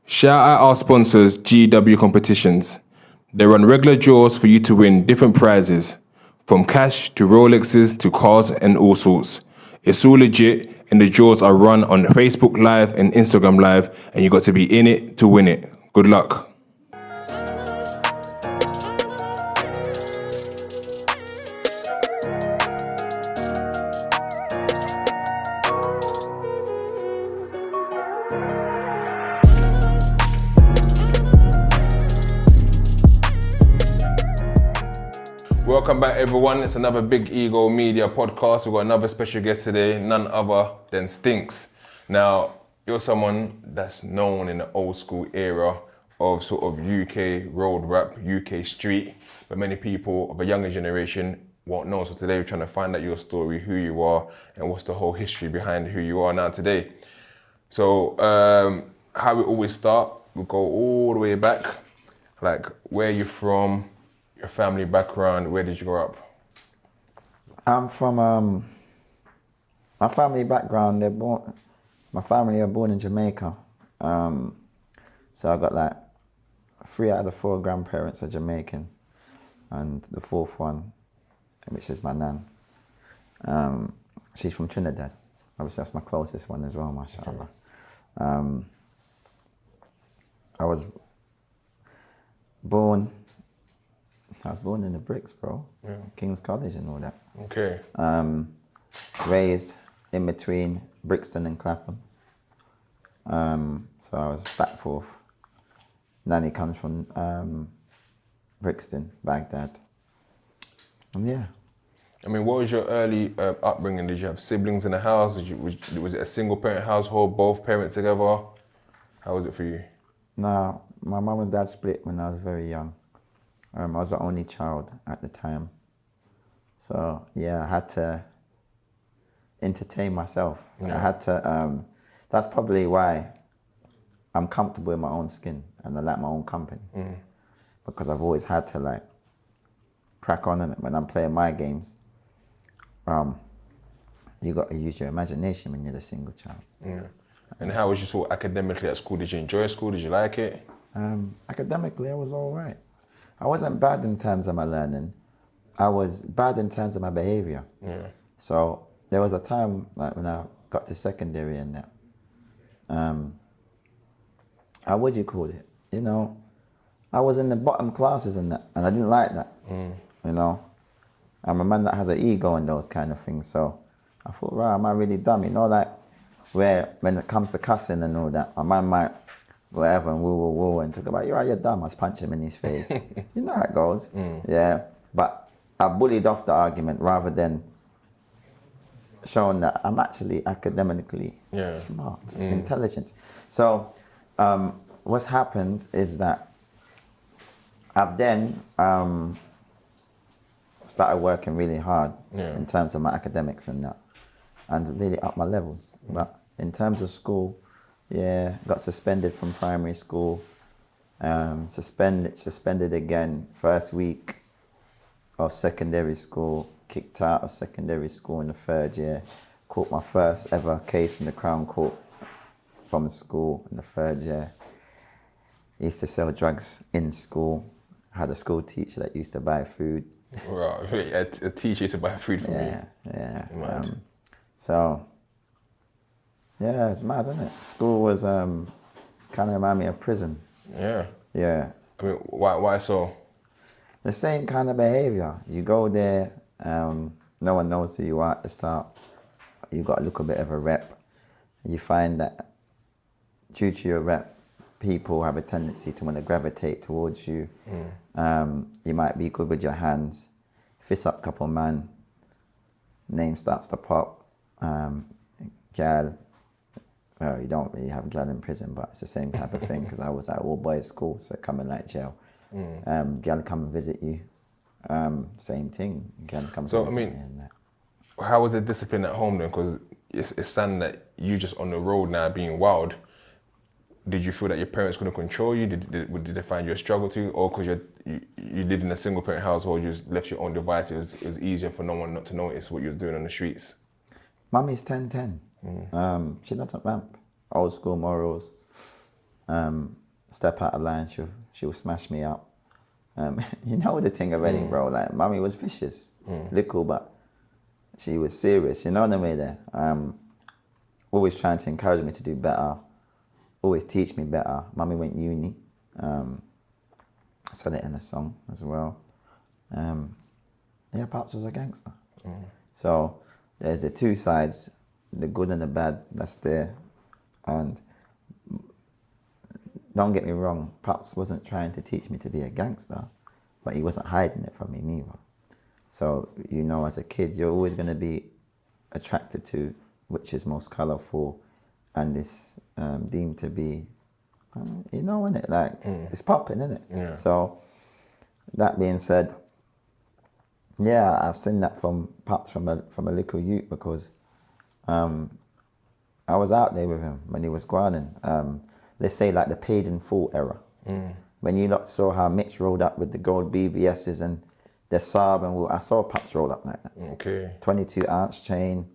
Shout out our sponsors, GW Competitions. They run regular draws for you to win different prizes, from cash to Rolexes to cars and all sorts. It's all legit, and the draws are run on Facebook Live and Instagram Live, and you got to be in it to win it. Good luck. Welcome back, everyone. It's another Big Ego Media podcast. We've got another special guest today, none other than Stinks. Now, you're someone that's known in the old school era of sort of UK road rap, UK street, but many people of a younger generation won't know. So today we're trying to find out your story, who you are, and what's the whole history behind who you are now today. So, how we always start, we'll go all the way back, like where you're from, your family background, where did you grow up? I'm from my family background. My family are born in Jamaica. So I got like 3 out of the 4 grandparents are Jamaican, and the 4th one, which is my nan, she's from Trinidad. Obviously, that's my closest one as well, mashallah. I was born in the bricks, bro. Yeah. King's College and all that. Okay. Raised in between Brixton and Clapham. So I was back forth. Nanny comes from Brixton, Baghdad. And yeah. I mean, what was your early upbringing? Did you have siblings in the house? Was it a single parent household, both parents together? How was it for you? No, my mum and dad split when I was very young. I was the only child at the time. So yeah, I had to entertain myself. Yeah. I had to, that's probably why I'm comfortable in my own skin and I like my own company. Because I've always had to like crack on in it when I'm playing my games. You got to use your imagination when you're the single child. Yeah. And how was you sort of academically at school? Did you enjoy school? Did you like it? Academically, I was all right. I wasn't bad in terms of my learning. I was bad in terms of my behavior. Yeah. So there was a time like when I got to secondary and that, how would you call it? You know, I was in the bottom classes and that, and I didn't like that. You know, I'm a man that has an ego and those kind of things. So I thought, right, am I really dumb? You know, like where when it comes to cussing and all that, a man might whatever and woo and talk about you're dumb. I was punch him in his face. You know how it goes. Yeah. But I bullied off the argument rather than showing that I'm actually academically smart, intelligent. So what's happened is that I've then started working really hard in terms of my academics and that, and really up my levels. But in terms of school, got suspended from primary school, suspended again first week of secondary school, kicked out of secondary school in the 3rd year, caught my first ever case in the Crown Court from school in the 3rd year. I used to sell drugs in school. I had a school teacher that used to buy food. Right, a teacher used to buy food for me. Yeah. So, yeah, it's mad, isn't it? School was kind of remind me of prison. Yeah. Yeah. I mean, why so? The same kind of behavior. You go there, no one knows who you are at the start. You got to look a bit of a rep. You find that due to your rep, people have a tendency to want to gravitate towards you. You might be good with your hands. Fist up couple man, name starts to pop. Gal, well, you don't really have gal in prison, but it's the same type of thing because I was at all boys school, so coming like jail. Gal come and visit you. Same thing. Gal come. So I mean, how was the discipline at home then? Because it's standing that you just on the road now being wild. Did you feel that your parents couldn't control you? Did they find you a struggle to, or because you lived in a single parent household, you just left your own devices? It was easier for no one not to notice what you were doing on the streets. Mummy's 10-10. She doesn't ramp. Old school morals. step out of line, she'll smash me up. You know the thing already, bro. Like, mommy was vicious, little, but she was serious. You know what I mean? There, always trying to encourage me to do better, always teach me better. Mommy went uni. I said it in a song as well. Yeah, Pops was a gangster. So there's the two sides, the good and the bad. That's there, and don't get me wrong, Pops wasn't trying to teach me to be a gangster, but he wasn't hiding it from me neither. So, you know, as a kid, you're always going to be attracted to which is most colourful and is deemed to be, you know, innit? Like, it's popping, innit? Yeah. So, that being said, yeah, I've seen that from Pops from a little youth because I was out there with him when he was grinding. Let's say like the paid in full era. When you lot saw how Mitch rolled up with the gold BBSs and the Saab, and I saw Pops roll up like that. Okay. 22-ounce chain,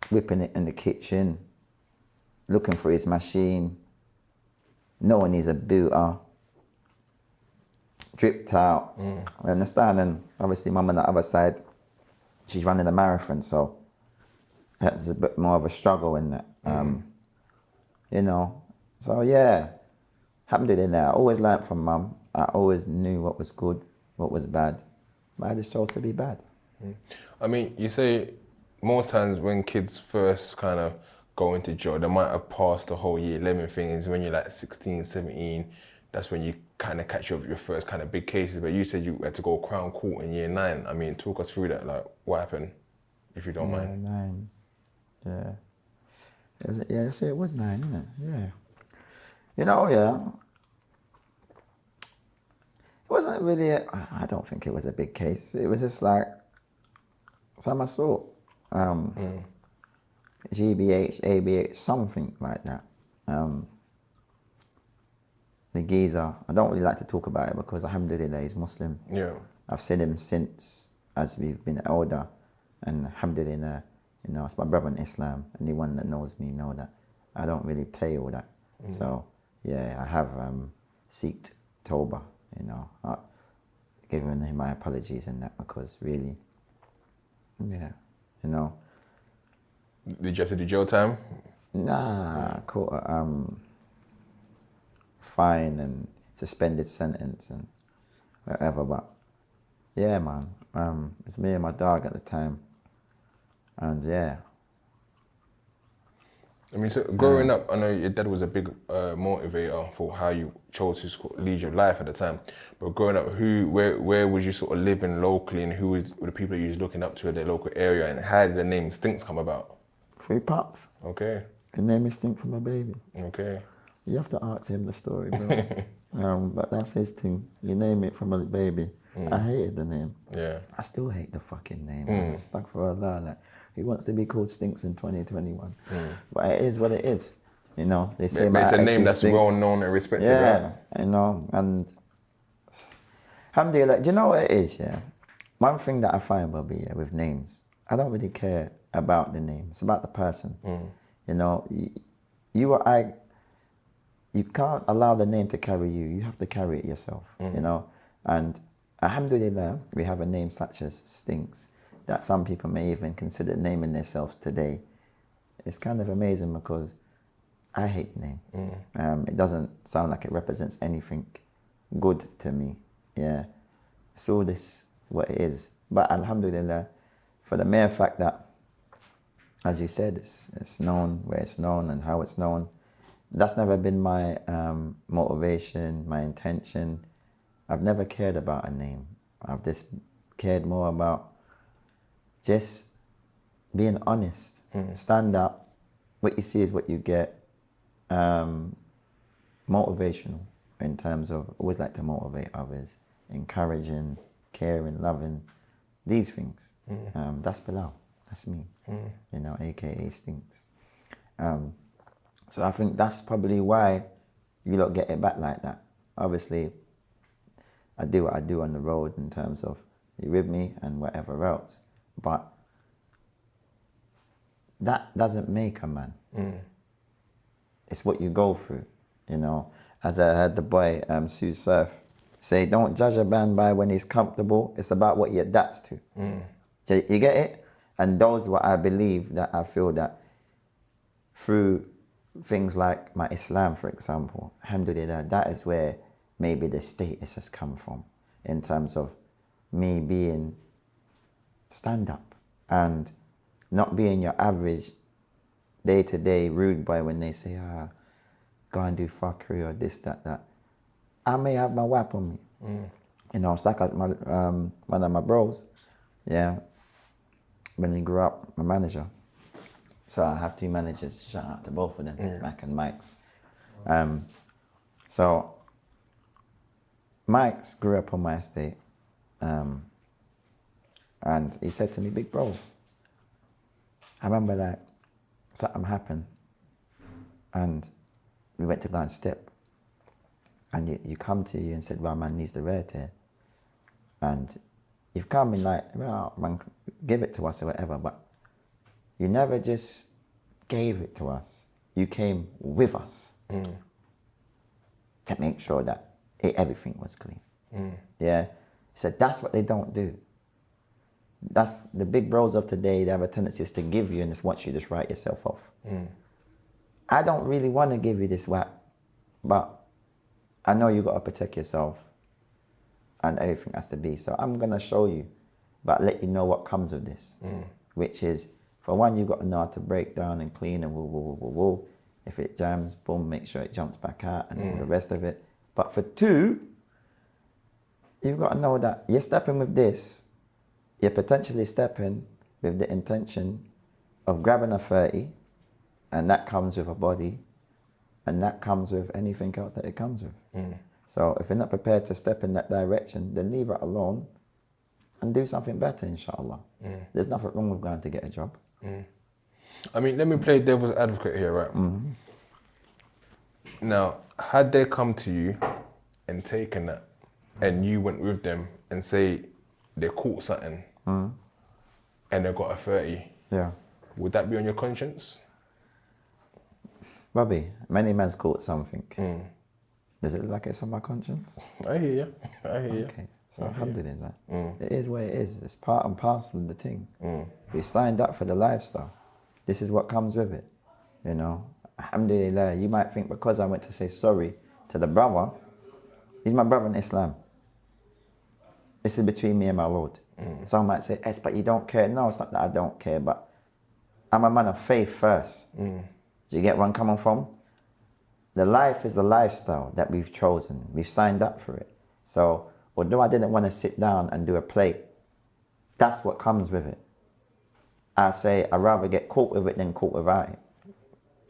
whipping it in the kitchen, looking for his machine, knowing he's a booter, dripped out. I understand, and obviously mum on the other side, she's running a marathon, so that's a bit more of a struggle in that. You know, so yeah, alhamdulillah, I always learned from mum. I always knew what was good, what was bad, but I just chose to be bad. I mean, you say most times when kids first kind of go into jail, they might have passed the whole year 11 thing is when you're like 16, 17, that's when you kind of catch up with your first kind of big cases. But you said you had to go Crown Court in year 9. I mean, talk us through that, like what happened, if you don't mind. 9. Yeah. It was 9, isn't it? Yeah. You know, yeah. It wasn't really, I don't think it was a big case. It was just like some assault. GBH, ABH, something like that. The geezer, I don't really like to talk about it because alhamdulillah he's Muslim. Yeah. I've seen him since as we've been older, and alhamdulillah, you know, it's my brother in Islam. Anyone that knows me know that I don't really play all that. So yeah, I have seeked Tawbah, you know, giving him my apologies and that because really, yeah, you know. Did you have to do jail time? Nah, caught a fine and suspended sentence and whatever, but yeah, man, it's me and my dog at the time, and yeah. I mean, so growing up, I know your dad was a big motivator for how you chose to lead your life at the time. But growing up, where was you sort of living locally, and who were the people you was looking up to in the local area, and how did the name Stinks come about? Free Pops. Okay. The name is Stink from a baby. Okay. You have to ask him the story, bro. But that's his thing. You name it from a baby. I hated the name. Yeah. I still hate the fucking name. I'm stuck for Allah. Like, he wants to be called Stinks in 2021. But it is what it is. You know, they say But it's a name that's Stinks. well known and respected, Yeah, right? you know, and alhamdulillah, do you know what it is, yeah? One thing that I find, Bobby, with names, I don't really care about the name. It's about the person. You know, you can't allow the name to carry you. You have to carry it yourself, you know? And alhamdulillah, we have a name such as Stinks that some people may even consider naming themselves today. It's kind of amazing because I hate the name. It doesn't sound like it represents anything good to me. Yeah, it's all this what it is. But alhamdulillah, for the mere fact that, as you said, it's known where it's known and how it's known. That's never been my motivation, my intention. I've never cared about a name. I've just cared more about just being honest. Stand up. What you see is what you get. Motivational in terms of, always like to motivate others, encouraging, caring, loving, these things. That's Bilal. That's me. You know, AKA Stinks. So I think that's probably why you lot get it back like that. Obviously, I do what I do on the road in terms of you with me and whatever else. But that doesn't make a man. It's what you go through. You know, as I heard the boy Sue Surf say, don't judge a man by when he's comfortable. It's about what he adapts to. So you get it? And those what I believe that I feel that through things like my Islam, for example, alhamdulillah, that is where maybe the status has come from in terms of me being stand up and not being your average day-to-day rude boy when they say, go and do fuckery or this, that. I may have my whap on me. You know, it's like my, one of my bros, yeah, when he grew up, my manager. So I have two managers, shout out to both of them, Mac and Mike's. So Mike's grew up on my estate, and he said to me, big bro, I remember that something happened and we went to go and step, and you come to you and said, well, man needs the rare tear, and you've come in like, well, man, give it to us or whatever, but you never just gave it to us. You came with us to make sure that everything was clean. Yeah. He said, that's what they don't do. That's the big bros of today. They have a tendency just to give you and just want you to just write yourself off. I don't really want to give you this whack, but I know you got to protect yourself and everything has to be. So I'm going to show you, but let you know what comes with this, which is, for one, you've got to know how to break down and clean and woo. If it jams, boom, make sure it jumps back out and all the rest of it. But for two, you've got to know that you're stepping with this, you're potentially stepping with the intention of grabbing a 30, and that comes with a body, and that comes with anything else that it comes with. So if you're not prepared to step in that direction, then leave it alone and do something better, inshallah. There's nothing wrong with going to get a job. I mean, let me play devil's advocate here, right? Now, had they come to you and taken that, and you went with them and say they caught something and they got a 30, Yeah. would that be on your conscience? Bobby, many men's caught something. Does it look like it's on my conscience? I hear you. Okay, so alhamdulillah. It is what it is. It's part and parcel of the thing. We signed up for the lifestyle. This is what comes with it. You know, alhamdulillah, you might think because I went to say sorry to the brother, he's my brother in Islam. This is between me and my Lord. Some might say, yes, but you don't care. No, it's not that I don't care, but I'm a man of faith first. Do you get where I'm coming from? The life is the lifestyle that we've chosen. We've signed up for it. So although I didn't want to sit down and do a plate, that's what comes with it. I say I'd rather get caught with it than caught without it. Do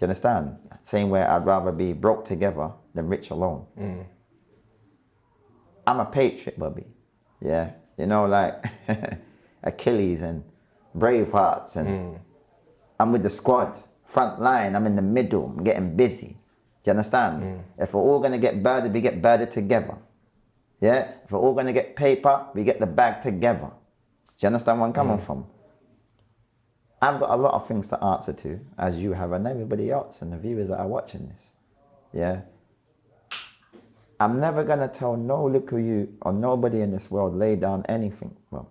you understand? Same way I'd rather be broke together than rich alone. I'm a patriot, Bobby. Yeah. You know, like Achilles and Bravehearts, and I'm with the squad, front line, I'm in the middle, I'm getting busy. Do you understand? If we're all going to get birded, we get birded together. Yeah? If we're all going to get paper, we get the bag together. Do you understand where I'm coming from? I've got a lot of things to answer to, as you have, and everybody else, and the viewers that are watching this. Yeah? I'm never going to tell no little you or nobody in this world lay down anything. Well,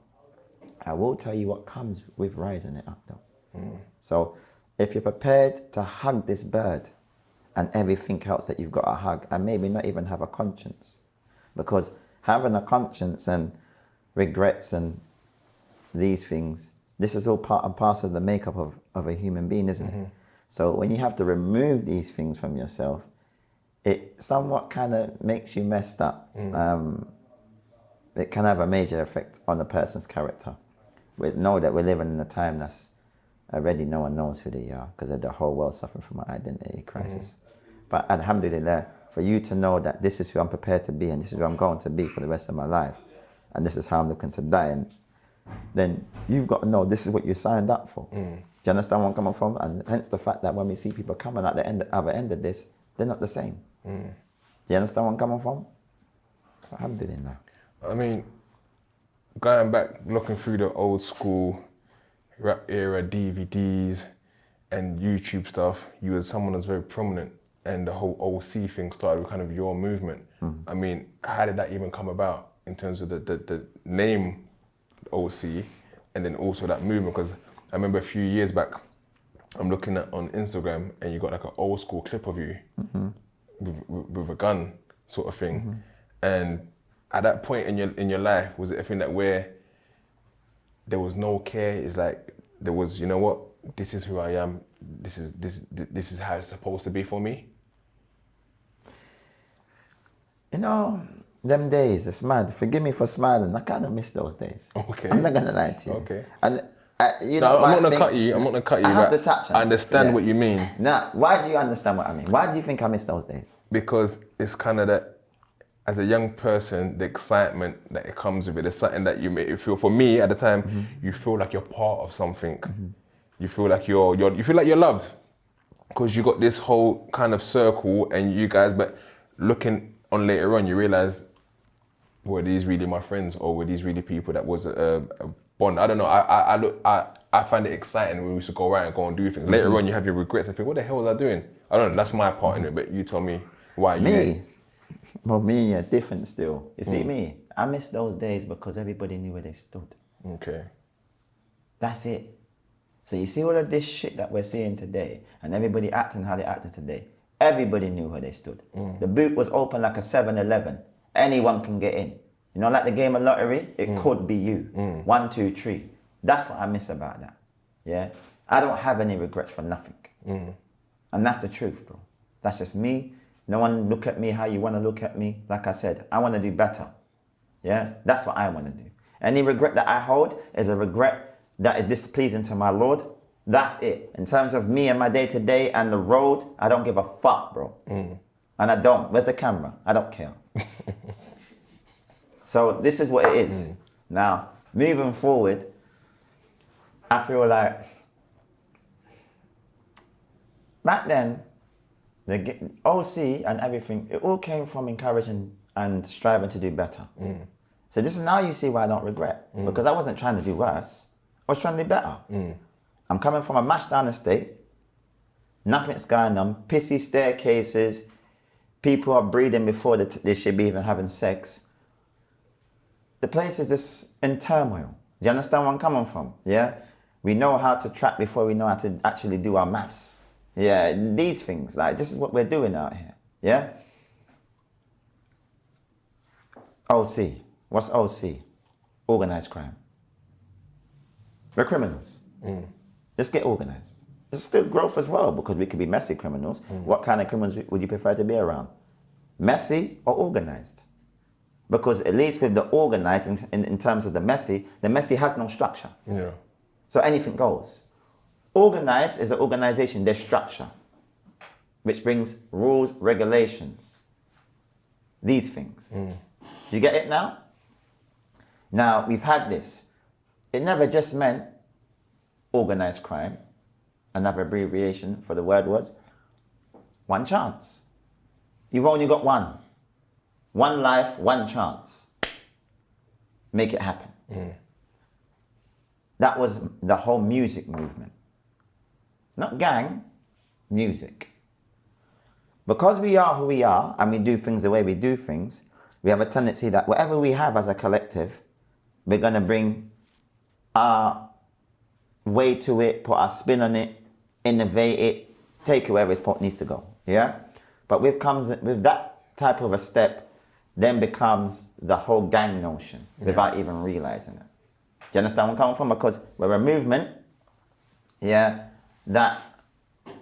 I will tell you what comes with rising it up, though. So if you're prepared to hug this bird and everything else that you've got to hug, and maybe not even have a conscience, because having a conscience and regrets and these things, this is all part and parcel of the makeup of a human being, isn't it? So when you have to remove these things from yourself, it somewhat kind of makes you messed up. It can have a major effect on a person's character. We know that we're living in a time that's already no one knows who they are because of the whole world suffering from an identity crisis. But alhamdulillah, for you to know that this is who I'm prepared to be and this is who I'm going to be for the rest of my life, and this is how I'm looking to die, and then you've got to know this is what you signed up for. Do you understand where I'm coming from? And hence the fact that when we see people coming at the other end of this, they're not the same. Do you understand where I'm coming from? Alhamdulillah. I mean, going back, looking through the old school rap era DVDs and YouTube stuff, you were someone that's very prominent and the whole OC thing started with kind of your movement. I mean, how did that even come about in terms of the name OC and then also that movement? Because I remember a few years back, I'm looking at on Instagram and you got like an old school clip of you with a gun sort of thing. And at that point in your life, was it a thing that where there was no care? It's like there was, you know what, this is who I am. This is how it's supposed to be for me. You know, them days, it's mad. Forgive me for smiling. I kind of miss those days. Okay. I'm not gonna lie to you. Okay. And you No, know, I'm not gonna cut you. I'm not gonna cut you. I have but to touch on I understand it. what you mean. Now, why do you understand what I mean? Why do you think I miss those days? Because it's kind of that, as a young person, the excitement that it comes with it is something that you make you feel. For me, at the time, you feel like you're part of something. You feel like you feel like you're loved, because you got this whole kind of circle and you guys. But looking on later on, you realize, were these really my friends, or were these really people that was a bond? I don't know. I find it exciting when we used to go around and go and do things. Later on, you have your regrets and think, what the hell was I doing? I don't know. That's my part in it. But you tell me why. Me? Well, me, yeah, different still. You see me? I miss those days because everybody knew where they stood. Okay. That's it. So you see all of this shit that we're seeing today, and everybody acting how they acted today. Everybody knew where they stood. The boot was open like a 7-Eleven. Anyone can get in. You know, like the game of lottery, it could be you. 1, 2, 3. That's what I miss about that. Yeah? I don't have any regrets for nothing. And that's the truth, bro. That's just me. No one look at me how you want to look at me. Like I said, I want to do better. Yeah? That's what I want to do. Any regret that I hold is a regret that is displeasing to my Lord. That's it. In terms of me and my day-to-day and the road, I don't give a fuck, bro. And I don't. Where's the camera? I don't care. So this is what it is. Now, moving forward, I feel like back then, the OC and everything, it all came from encouraging and striving to do better. So this is now you see why I don't regret. Because I wasn't trying to do worse. I was trying to do better. I'm coming from a mashed down estate. Nothing's going on. Pissy staircases. People are breeding before they should be even having sex. The place is just in turmoil. Do you understand where I'm coming from? Yeah? We know how to trap before we know how to actually do our maths. Yeah, these things, like this is what we're doing out here. Yeah? OC. What's OC? Organized crime. We're criminals. Let's get organized. There's still growth as well, because we could be messy criminals. What kind of criminals would you prefer to be around? Messy or organized? Because at least with the organized, in terms of the messy has no structure. Yeah. So anything goes. Organized is an organization, there's structure, which brings rules, regulations, these things. Do you get it now? Now, we've had this. It never just meant organized crime. Another abbreviation for the word was one chance. You've only got one. One life, one chance. Make it happen. That was the whole music movement. Not gang, music. Because we are who we are and we do things the way we do things, we have a tendency that whatever we have as a collective, we're going to bring our way to it, put our spin on it, innovate it, take it wherever it needs to go. Yeah? But with that type of a step, then becomes the whole gang notion without even realizing it. Do you understand where I'm coming from? Because we're a movement, yeah, that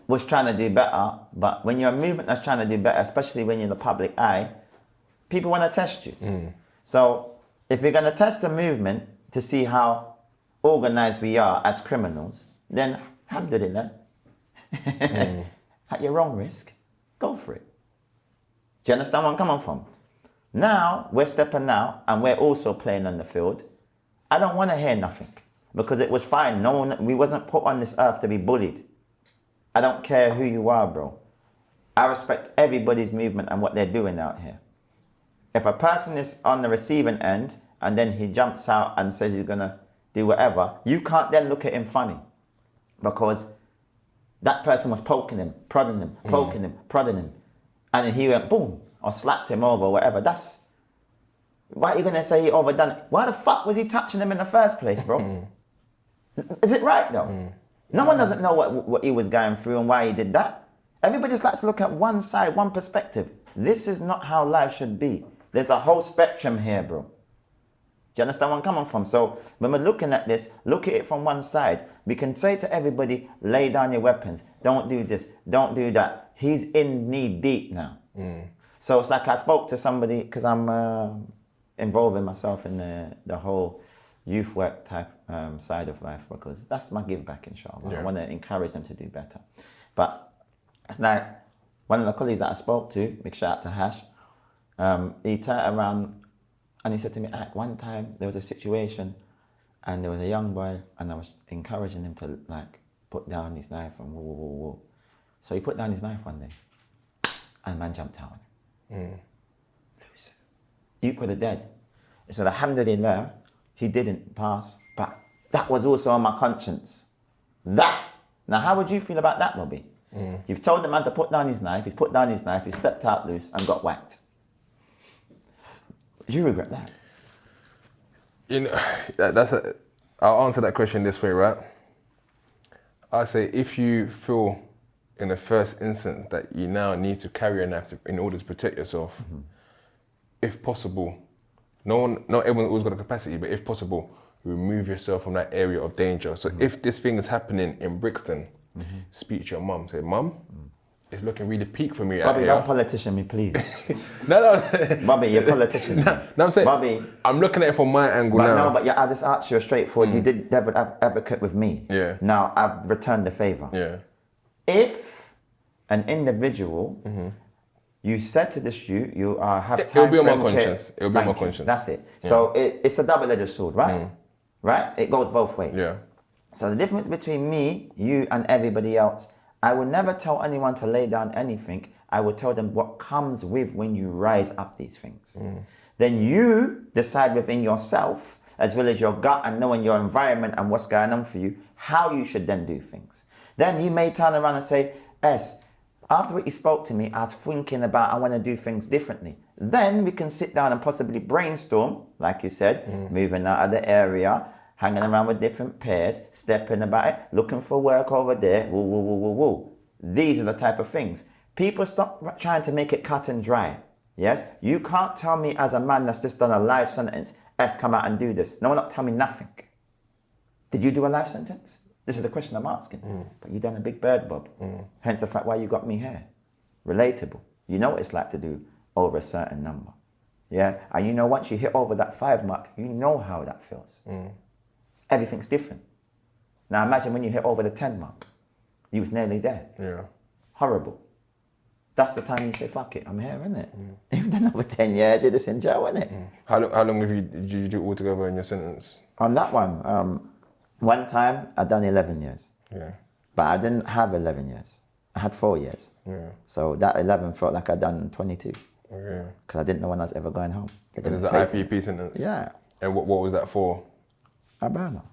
was trying to do better. But when you're a movement that's trying to do better, especially when you're in the public eye, people want to test you. So if we're going to test the movement to see how organized we are as criminals, then alhamdulillah, at your own risk, go for it. Do you understand where I'm coming from? Now, we're stepping out and we're also playing on the field. I don't want to hear nothing because it was fine. We wasn't put on this earth to be bullied. I don't care who you are, bro. I respect everybody's movement and what they're doing out here. If a person is on the receiving end and then he jumps out and says he's going to do whatever, you can't then look at him funny because that person was poking him, prodding him, poking him, prodding him. and then he went boom, or slapped him over, or whatever. Why are you gonna say he overdone it? Why the fuck was he touching him in the first place, bro? Is it right though? No one doesn't know what he was going through and why he did that. Everybody just likes to look at one side, one perspective. This is not how life should be. There's a whole spectrum here, bro. Do you understand where I'm coming from? So when we're looking at this, look at it from one side. We can say to everybody, lay down your weapons. Don't do this. Don't do that. He's in knee deep now. So it's like I spoke to somebody, because I'm involving myself in the whole youth work type side of life, because that's my give back, inshallah. Yeah. I want to encourage them to do better. But it's like one of the colleagues that I spoke to, big shout out to Hash, he turned around and he said to me, one time there was a situation and there was a young boy and I was encouraging him to like put down his knife and whoa, whoa, whoa, whoa. So he put down his knife one day and man jumped out. Loose. You could have dead. He said, alhamdulillah, he didn't pass, but that was also on my conscience. That. Now, how would you feel about that, Bobby? You've told the man to put down his knife, he's put down his knife, he stepped out loose and got whacked. Do you regret that? You know, I'll answer that question this way, right? I say if you feel in the first instance that you now need to carry a knife in order to protect yourself, if possible, not everyone's always got the capacity, but if possible, remove yourself from that area of danger. So if this thing is happening in Brixton, speak to your mum. Say, Mum, it's looking really peak for me out Bobby, here. don't politician me, please. No. Bobby, you're a politician. No, I'm saying, Bobby, I'm looking at it from my angle but now. no, but yeah, I just asked you straightforward. You did devil advocate with me. Yeah. Now I've returned the favor. Yeah. If an individual, you said to this you have It'll time be on my frame care- conscience. It'll be on my Thank you. conscience. That's it. So it's a double-edged sword, right? Right? It goes both ways. Yeah. So the difference between me, you, and everybody else, I will never tell anyone to lay down anything. I will tell them what comes with when you rise up these things. Then you decide within yourself, as well as your gut and knowing your environment and what's going on for you, how you should then do things. Then you may turn around and say, after what you spoke to me, I was thinking about I want to do things differently. Then we can sit down and possibly brainstorm, like you said, moving out of the area, hanging around with different pairs, stepping about it, looking for work over there, woo, woo, woo, woo, woo. These are the type of things. People stop trying to make it cut and dry. Yes? You can't tell me as a man that's just done a life sentence, come out and do this. No one not tell me nothing. Did you do a life sentence? This is the question I'm asking. But you done a big bird, Bob. Hence the fact why you got me here. Relatable. You know what it's like to do over a certain number. Yeah? And you know once you hit over that 5 mark, you know how that feels. Everything's different. Now imagine when you hit over the 10 mark. You was nearly there. Yeah. Horrible. That's the time you say, fuck it, I'm here, innit? You've done over 10 years, you're just in jail, innit? How long did you do altogether in your sentence? On that one time I done 11 years. Yeah. But I didn't have 11 years. I had 4 years. Yeah. So that 11 felt like I'd done 22. Okay. Because I didn't know when I was ever going home. They And didn't it's say an to me. IPP sentence? Yeah. And what was that for? Albano.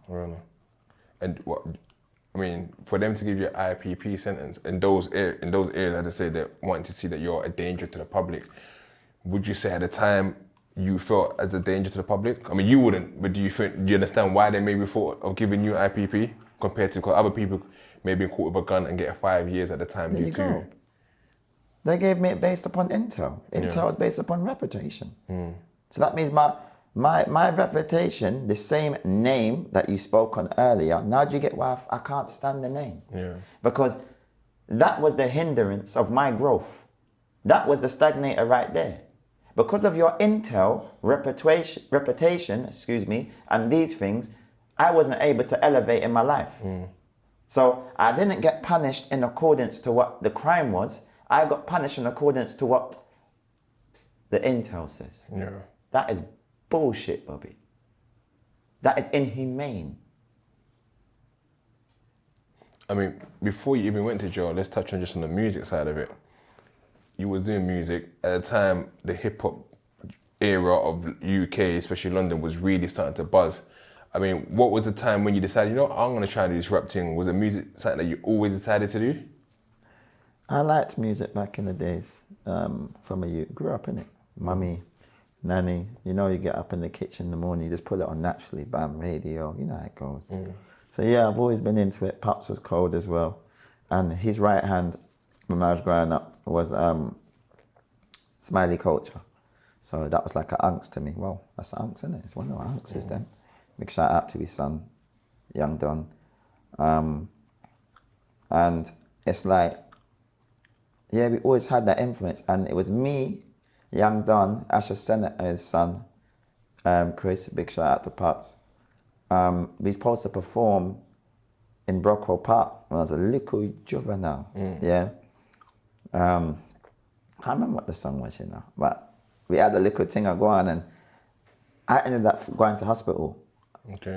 And what, I mean, for them to give you an IPP sentence in those areas, as I say, that wanting to see that you're a danger to the public, would you say at the time you felt as a danger to the public? I mean, you wouldn't, but do you understand why they maybe thought of giving you IPP compared to, because other people may be caught with a gun and get 5 years at the time There due you to. go. They gave me it based upon intel. Intel is based upon reputation. So that means my reputation, the same name that you spoke on earlier, now do you get why I can't stand the name? Yeah. Because that was the hindrance of my growth. That was the stagnator right there. Because of your intel, reputation, and these things, I wasn't able to elevate in my life. So I didn't get punished in accordance to what the crime was. I got punished in accordance to what the intel says. Yeah. That is bullshit, Bobby. That is inhumane. I mean, before you even went to jail, let's touch on just on the music side of it. You was doing music at the time. The hip hop era of UK, especially London, was really starting to buzz. I mean, what was the time when you decided, I'm going to try and do this rap thing? Was it music something that you always decided to do? I liked music back in the days. From a youth, grew up in it. Mummy, nanny, you know, you get up in the kitchen in the morning, you just put it on naturally, bam, radio, you know how it goes. So yeah, I've always been into it. Pops was cold as well. And his right hand, when I was growing up, was Smiley Culture. So that was like an unks to me. Well, that's unks, isn't it? It's one of our unks, is them. Big shout out to his son, Young Don. And it's like, yeah, we always had that influence. And it was me, Young Don, Asher Senator's son, Chris, big shout out to Pops. We were supposed to perform in Brockwell Park when I was a little juvenile. Yeah. I can't remember what the song was, you know, but we had a little thing go on, and I ended up going to hospital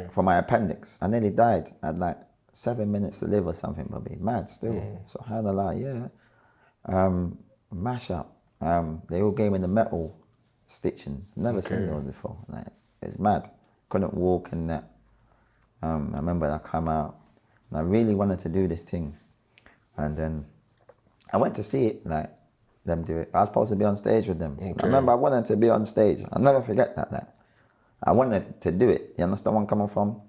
for my appendix. I nearly died. I had like 7 minutes to live or something, but be mad still. So I had a lot, mash up. They all gave me the metal stitching. Never seen those before. Like, it's mad. Couldn't walk and that. I remember I come out and I really wanted to do this thing. And then I went to see it, like them do it. I was supposed to be on stage with them. I remember I wanted to be on stage. I'll never forget that. Like, I wanted to do it. You understand where I'm coming from?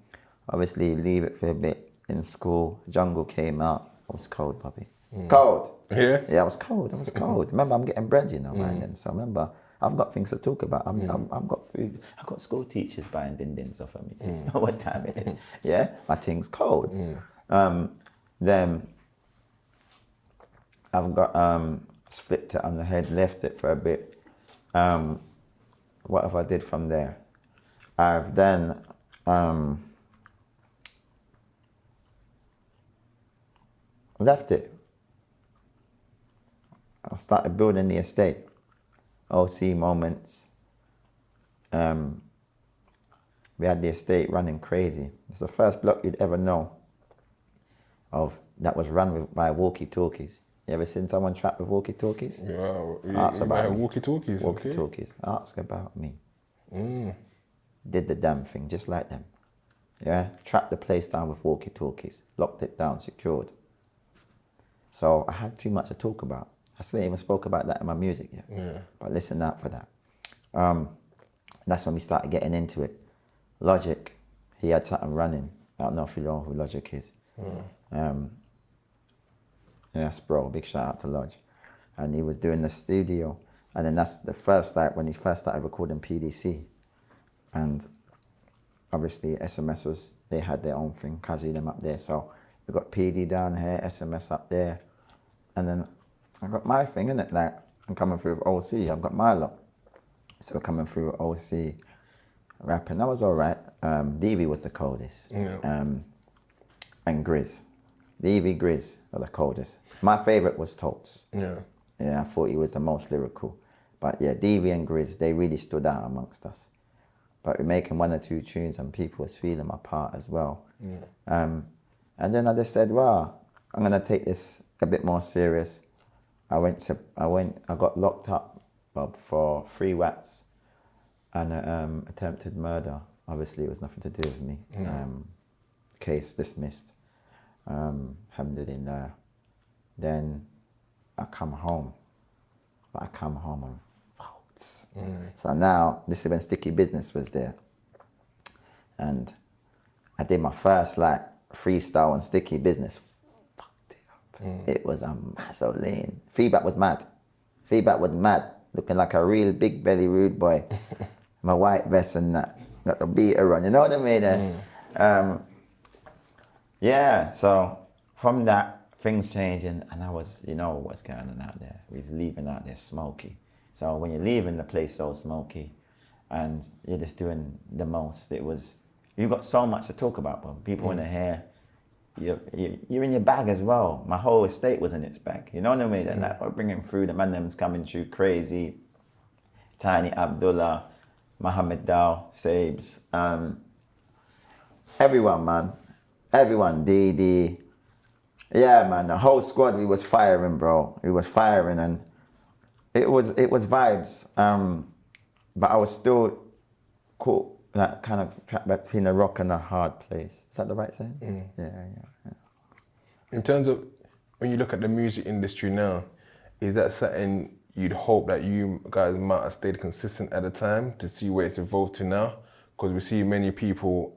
Obviously, leave it for a bit in school. Jungle came out. I was cold, Bobby. Cold. Yeah? Yeah, I was cold. I was cold. Remember, I'm getting bread, you know, right then. So remember, I've got things to talk about. I've got food. I've got school teachers buying din-dins off of me. So you know what time it is. Yeah? My thing's cold. Then I've got, flipped it on the head, left it for a bit. What have I did from there? I've then, left it. I started building the estate. OC Moments. We had the estate running crazy. It's the first block you'd ever know of that was run by walkie-talkies. You ever seen someone trapped with walkie-talkies? Yeah, Ask about me. walkie-talkies. Walkie-talkies. Ask about me. Did the damn thing just like them. Yeah, trapped the place down with walkie-talkies. Locked it down, secured. So I had too much to talk about. I still even spoke about that in my music yet. Yeah. But listen out for that. That's when we started getting into it. Logic, he had something running. I don't know if you know who Logic is. Yes, bro, big shout out to Lodge. And he was doing the studio. And then that's the first, like when he first started recording PDC. And obviously SMS was, they had their own thing, Kazi them up there. So we got PD down here, SMS up there. And then I got my thing, innit? Like, I'm coming through with OC, I've got my lot. So coming through with OC, rapping, that was all right. DV was the coldest. And Grizz. DV Grizz were the coldest. My favorite was Tokes. Yeah, I thought he was the most lyrical. But yeah, DV and Grizz, they really stood out amongst us. But we're making 1 or 2 tunes and people was feeling my part as well. And then I just said, well, I'm gonna take this a bit more serious. I got locked up for 3 WAPs and attempted murder. Obviously, it was nothing to do with me. Case dismissed. Alhamdulillah. Then I come home, but I come home on faults. So now, this is when Sticky Business was there. And I did my first like freestyle on Sticky Business. Fucked it up. It was a mazzolene. Feedback was mad. Looking like a real big belly rude boy. My white vest and that. Got the beater on, you know what I mean? Yeah, so from that, things changing, and I was, you know what's going on out there. We was leaving out there smoky. So when you're leaving the place so smoky, and you're just doing the most, you've got so much to talk about, but people in the hair, you're in your bag as well. My whole estate was in its bag, you know what I mean? And like, we're bringing through, the man them's coming through crazy. Tiny Abdullah, Mohammed Dow, Sabes, everyone, man. Everyone, DD. Yeah, man, the whole squad, we was firing, bro. We was firing, and it was vibes. But I was still caught, like, kind of trapped between a rock and a hard place. Is that the right saying? Yeah. In terms of when you look at the music industry now, is that something you'd hope that you guys might have stayed consistent at the time to see where it's evolved to now? Because we see many people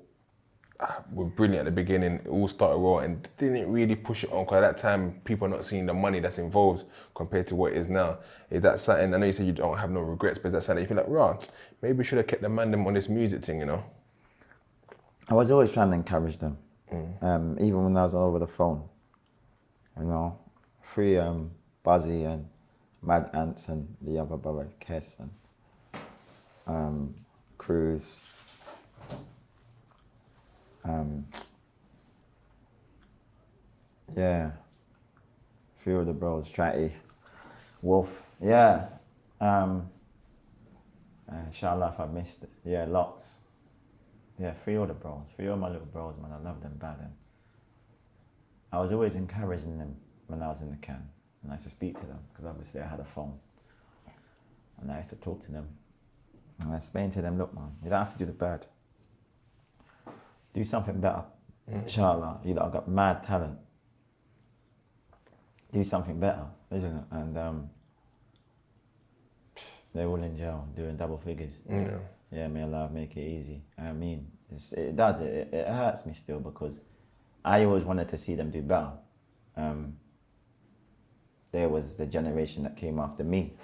were brilliant at the beginning, all started raw and didn't really push it on, because at that time people are not seeing the money that's involved compared to what it is now. Is that something, I know you said you don't have no regrets, but is that something you feel like, raw, maybe we should have kept the man them on this music thing, you know? I was always trying to encourage them, even when I was over the phone. You know, free Buzzy and Mad Ants and the other brother, Kes and Cruz. Yeah, a few of the bros, Tratty, Wolf, yeah. Inshallah if I missed it. Yeah, lots. Yeah, three of the bros, three of my little bros, man, I love them bad. And I was always encouraging them when I was in the camp. And I used to speak to them, because obviously I had a phone. And I used to talk to them. And I explained to them, look man, you don't have to do the bad. Do something better. Inshallah, you lot got mad talent. Do something better, isn't it? And they're all in jail, doing double figures. Yeah, may Allah make it easy. I mean, it does, it hurts me still, because I always wanted to see them do better. There was the generation that came after me.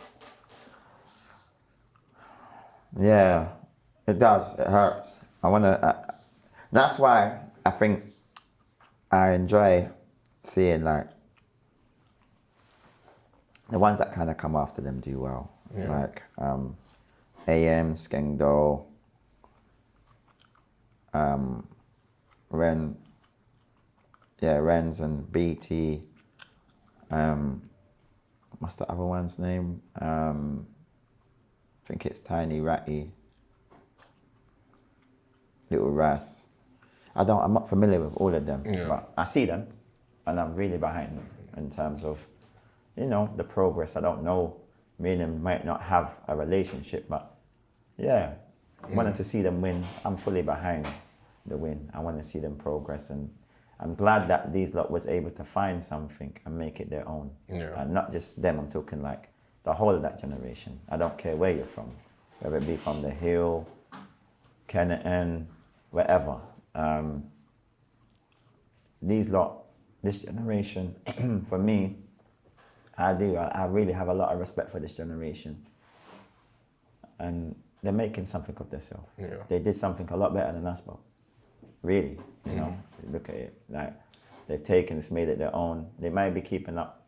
Yeah, it does, it hurts. That's why I think I enjoy seeing like the ones that kind of come after them do well. Like AM, Skengdo, Ren, Renz and BT. What's the other one's name? I think it's Tiny Ratty, Little Ras. I'm not familiar with all of them, but I see them and I'm really behind them in terms of, you know, the progress. I don't know, me and them might not have a relationship, but yeah, wanting to see them win, I'm fully behind the win. I want to see them progress, and I'm glad that these lot was able to find something and make it their own. And not just them, I'm talking like the whole of that generation. I don't care where you're from, whether it be from the Hill, Kenneton, wherever. These lot, this generation, for me, I really have a lot of respect for this generation. And they're making something of themselves. They did something a lot better than us, but really, you know, look at it, like they've taken this, made it their own. They might be keeping up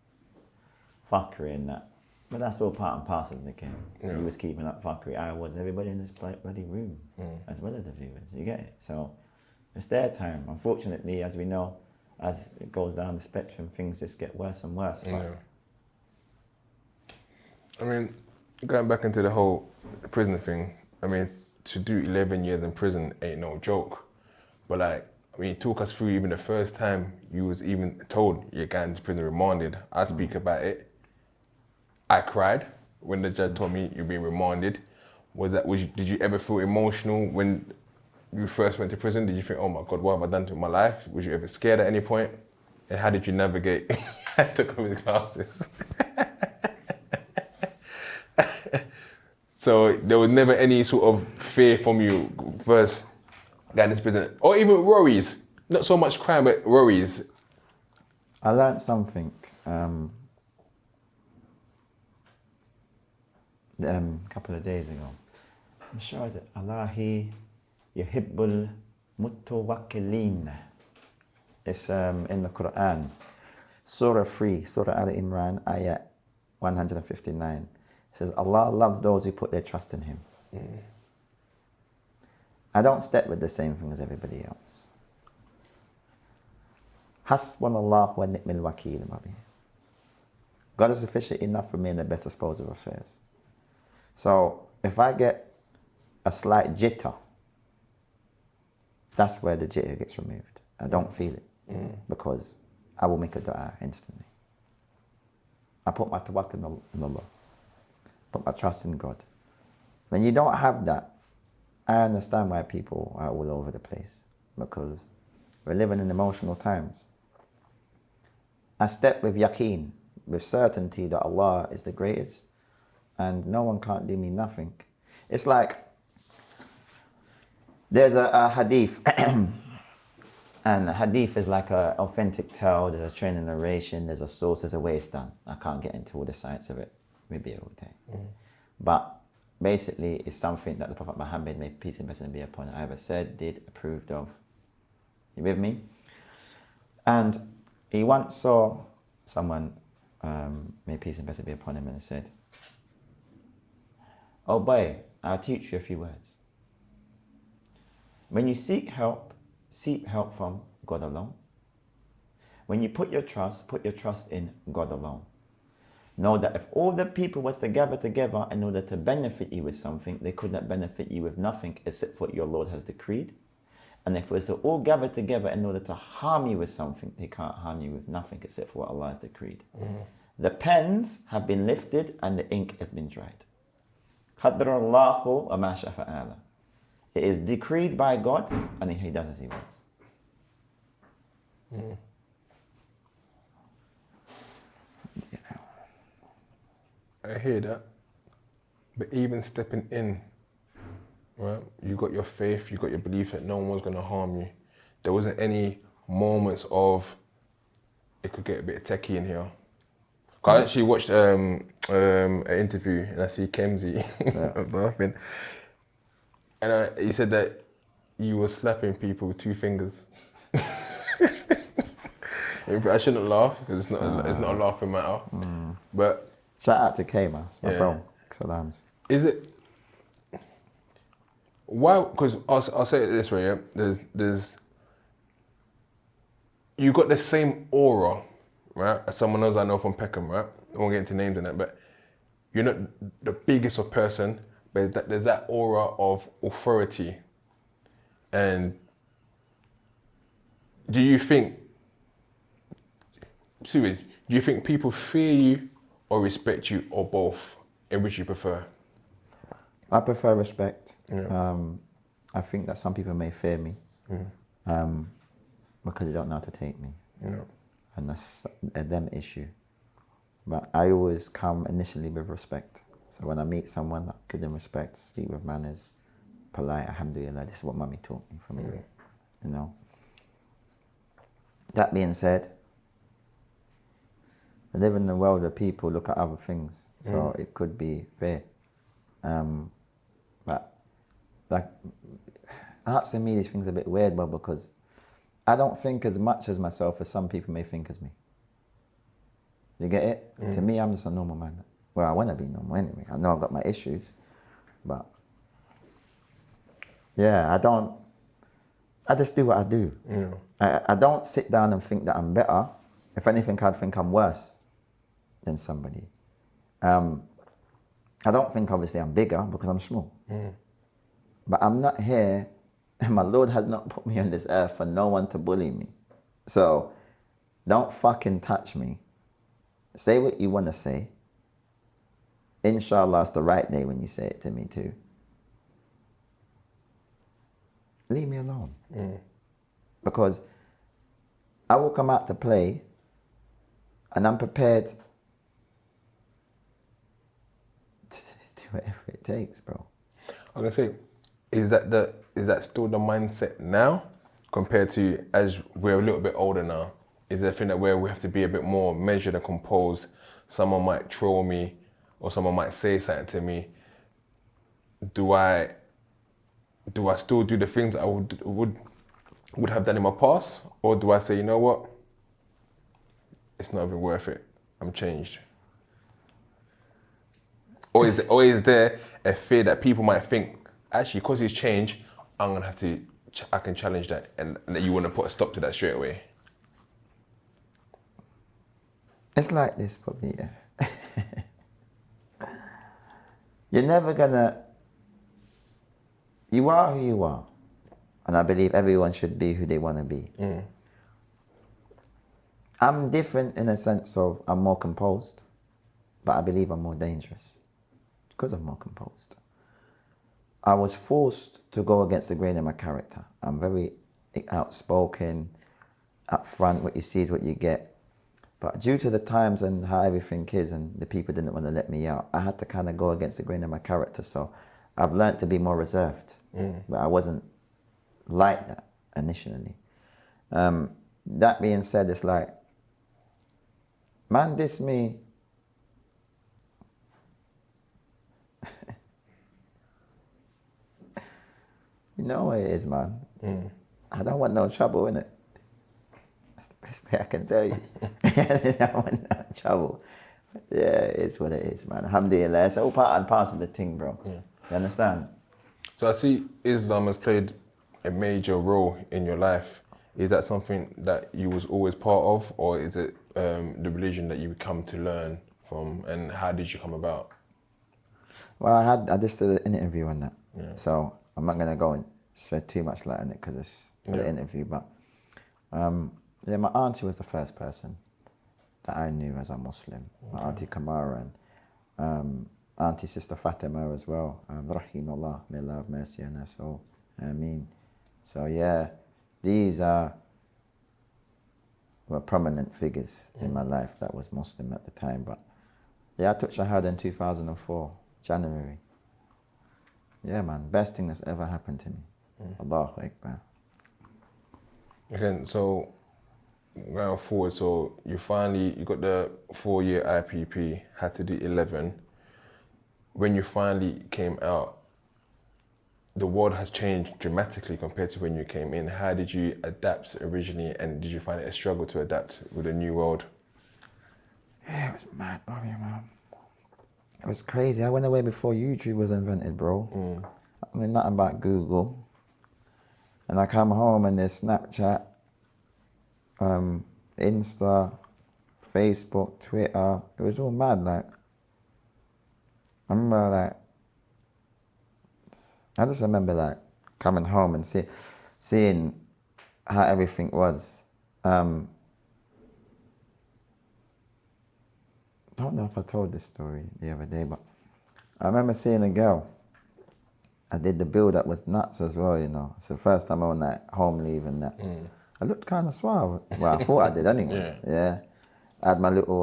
fuckery and that, but that's all part and parcel of the game. He was keeping up fuckery, I was, everybody in this bloody room, as well as the viewers, you get it? So it's their time. Unfortunately, as we know, as it goes down the spectrum, things just get worse and worse. I mean, going back into the whole prison thing, I mean, to do 11 years in prison ain't no joke. But like, I mean, talk us through even the first time you was even told you're going to prison remanded. I speak about it. I cried when the judge told me you're being remanded. Did you ever feel emotional when you first went to prison? Did you think, oh my God, what have I done to my life? Was you ever scared at any point? And how did you navigate? I took off his glasses. So there was never any sort of fear from you first going into prison, or even worries? Not so much crime, but worries. I learned something a couple of days ago. I'm sure it's Allahi yuhibbul mutawakkilin. It's in the Quran, Surah 3, Surah Al Imran, ayat 159. It says, Allah loves those who put their trust in Him. I don't step with the same thing as everybody else. Hasbunallah wa ni'mal wakeel, Bobby. God is sufficient enough for me in the best disposal of affairs. So if I get a slight jitter, that's where the jitter gets removed. I don't feel it because I will make a dua instantly. I put my tawakkul in Allah. Put my trust in God. When you don't have that, I understand why people are all over the place, because we're living in emotional times. I step with yaqeen, with certainty that Allah is the greatest and no one can't do me nothing. It's like there's a hadith, and a hadith is like an authentic tale, there's a training narration, there's a source, there's a way it's done. I can't get into all the science of it, maybe all day. But basically, it's something that the Prophet Muhammad, may peace and blessing be upon him, either said, did, approved of. You with me? And he once saw someone, may peace and blessing be upon him, and said, "Oh boy, I'll teach you a few words. When you seek help from God alone. When you put your trust in God alone. Know that if all the people was to gather together in order to benefit you with something, they could not benefit you with nothing except what your Lord has decreed. And if it was to all gather together in order to harm you with something, they can't harm you with nothing except for what Allah has decreed. The pens have been lifted and the ink has been dried. قَدَّرَ اللَّهُ وَمَا شَاءَ فَعَلَ. It is decreed by God and He does as He wills. I hear that. But even stepping in, right? You got your faith, you got your belief that no one was going to harm you. There wasn't any moments of, it could get a bit techie in here. I actually watched an interview and I see Kemsy laughing. And he said that you were slapping people with 2 fingers. I shouldn't laugh because it's not a laughing matter. But shout out to Kema, it's my bro. Salams. Is it? Why? Because I'll say it this way. Yeah, there's. You got the same aura, right? As someone else I know from Peckham, right? I won't get into names in that, but you're not the biggest of person, but there's that aura of authority. And do you think people fear you or respect you or both? And which you prefer? I prefer respect. Yeah. I think that some people may fear me because they don't know how to take me. Yeah. And that's a them issue. But I always come initially with respect. So when I meet someone, I give them respect, speak with manners, polite, alhamdulillah. This is what mommy taught me from you. You know. That being said, I live in a world where people look at other things, so it could be fair. But like, asking me these things are a bit weird, but because I don't think as much as myself as some people may think as me. You get it? To me, I'm just a normal man. Well, I want to be normal anyway. I know I've got my issues, but yeah, I just do what I do. Yeah. I don't sit down and think that I'm better. If anything, I'd think I'm worse than somebody. I don't think obviously I'm bigger because I'm small. But I'm not here, and my Lord has not put me on this earth for no one to bully me. So don't fucking touch me. Say what you want to say. Inshallah, it's the right day when you say it to me too. Leave me alone. Because I will come out to play and I'm prepared to do whatever it takes, bro. I'm gonna say, is that still the mindset now compared to as we're a little bit older now? Is there a thing that where we have to be a bit more measured and composed? Someone might troll me or someone might say something to me. Do I still do the things I would have done in my past? Or do I say, you know what? It's not even worth it. I'm changed. Or is there a fear that people might think, actually, because he's changed, I'm gonna have to, I can challenge that, and that you want to put a stop to that straight away? It's like this, probably, yeah. You're never gonna, you are who you are. And I believe everyone should be who they want to be. I'm different in a sense of I'm more composed, but I believe I'm more dangerous because I'm more composed. I was forced to go against the grain of my character. I'm very outspoken, upfront. What you see is what you get. But due to the times and how everything is, and the people didn't want to let me out, I had to kind of go against the grain of my character. So I've learned to be more reserved. But I wasn't like that initially. That being said, it's like, man, diss me. You know what it is, man. I don't want no trouble, innit? That's the best way I can tell you. I don't want no trouble. Yeah, it's what it is, man. Alhamdulillah. It's all part and parcel of the thing, bro. You understand? So I see Islam has played a major role in your life. Is that something that you was always part of, or is it the religion that you come to learn from, and how did you come about? Well, I just did an interview on that. So I'm not going to go and shed too much light on it because it's an interview. But yeah, my auntie was the first person that I knew as a Muslim. My auntie Kamara and auntie sister Fatima as well. Rahimullah, may Allah have mercy on us all. Ameen. So yeah, these were prominent figures in my life that was Muslim at the time. But yeah, I took Shahada in 2004, January. Yeah, man, best thing that's ever happened to me. Allahu Akbar. Okay, so going forward, so you got the 4-year IPP, had to do 11. When you finally came out, the world has changed dramatically compared to when you came in. How did you adapt originally, and did you find it a struggle to adapt with the new world? Yeah, it was mad, Bobby, man. It was crazy. I went away before YouTube was invented, bro. I mean, nothing about Google. And I come home and there's Snapchat, Insta, Facebook, Twitter. It was all mad, like. I remember, like, I just remember, like, coming home and seeing how everything was. I don't know if I told this story the other day, but I remember seeing a girl. I did the build that was nuts as well, you know. It's the first time I went like home leave and that. I looked kind of suave. Well, I thought I did anyway. Yeah. I had my little,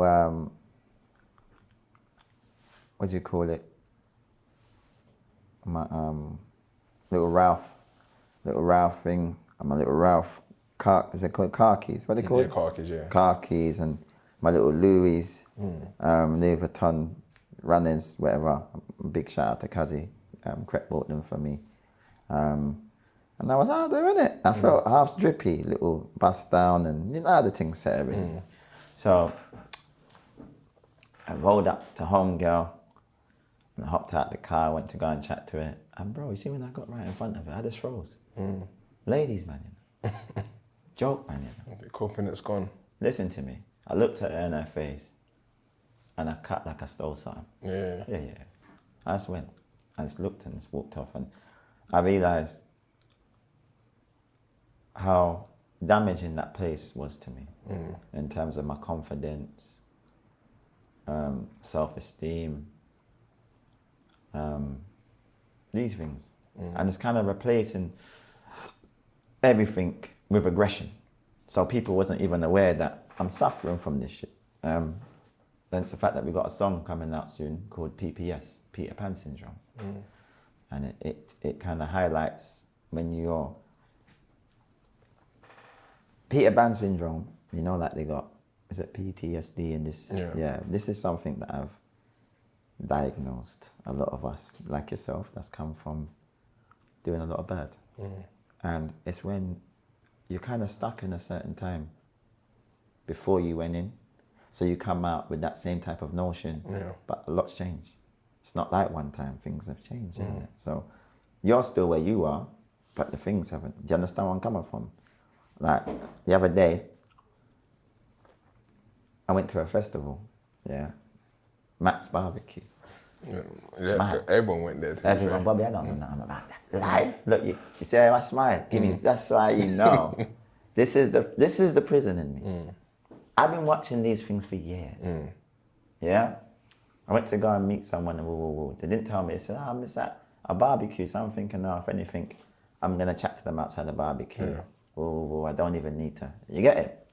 what do you call it? My little Ralph thing. And my little Ralph, is it called car keys? What do they call it? Yeah, car keys, yeah. Car keys and my little Louis, Louis Vuitton runners, whatever. Big shout out to Kazi. Crep bought them for me. And I was out there, innit? I felt half drippy, little bust down, and you know how the thing's set everything. So I rolled up to home girl and I hopped out the car, went to go and chat to her. And bro, you see when I got right in front of her, I just froze. Ladies, man, you know. Joke, man, you know. The confidence gone. Listen to me. I looked at her in her face and I cut like I stole something. Yeah. I just went. I just looked and just walked off, and I realized how damaging that place was to me in terms of my confidence, self-esteem, these things. And it's kind of replacing everything with aggression. So people wasn't even aware that I'm suffering from this shit. Then it's the fact that we got a song coming out soon called PPS, Peter Pan Syndrome. And it kind of highlights when you're... Peter Pan Syndrome, you know, like they got, is it PTSD and this? Yeah, this is something that I've diagnosed a lot of us, like yourself, that's come from doing a lot of bad. And it's when you're kind of stuck in a certain time before you went in. So you come out with that same type of notion, but a lot's changed. It's not like one time, things have changed, isn't it? So you're still where you are, but the things haven't. Do you understand where I'm coming from? Like the other day, I went to a festival, Matt's Barbecue. Yeah, everyone went there. Everyone, Bobby, I don't know nothing about that. Life, look, you see how I smile? Give me, that's why you know. This is the prison in me. I've been watching these things for years. Yeah? I went to go and meet someone and they didn't tell me. They said, I'm just at a barbecue. So I'm thinking, if anything, I'm going to chat to them outside the barbecue. I don't even need to. You get it?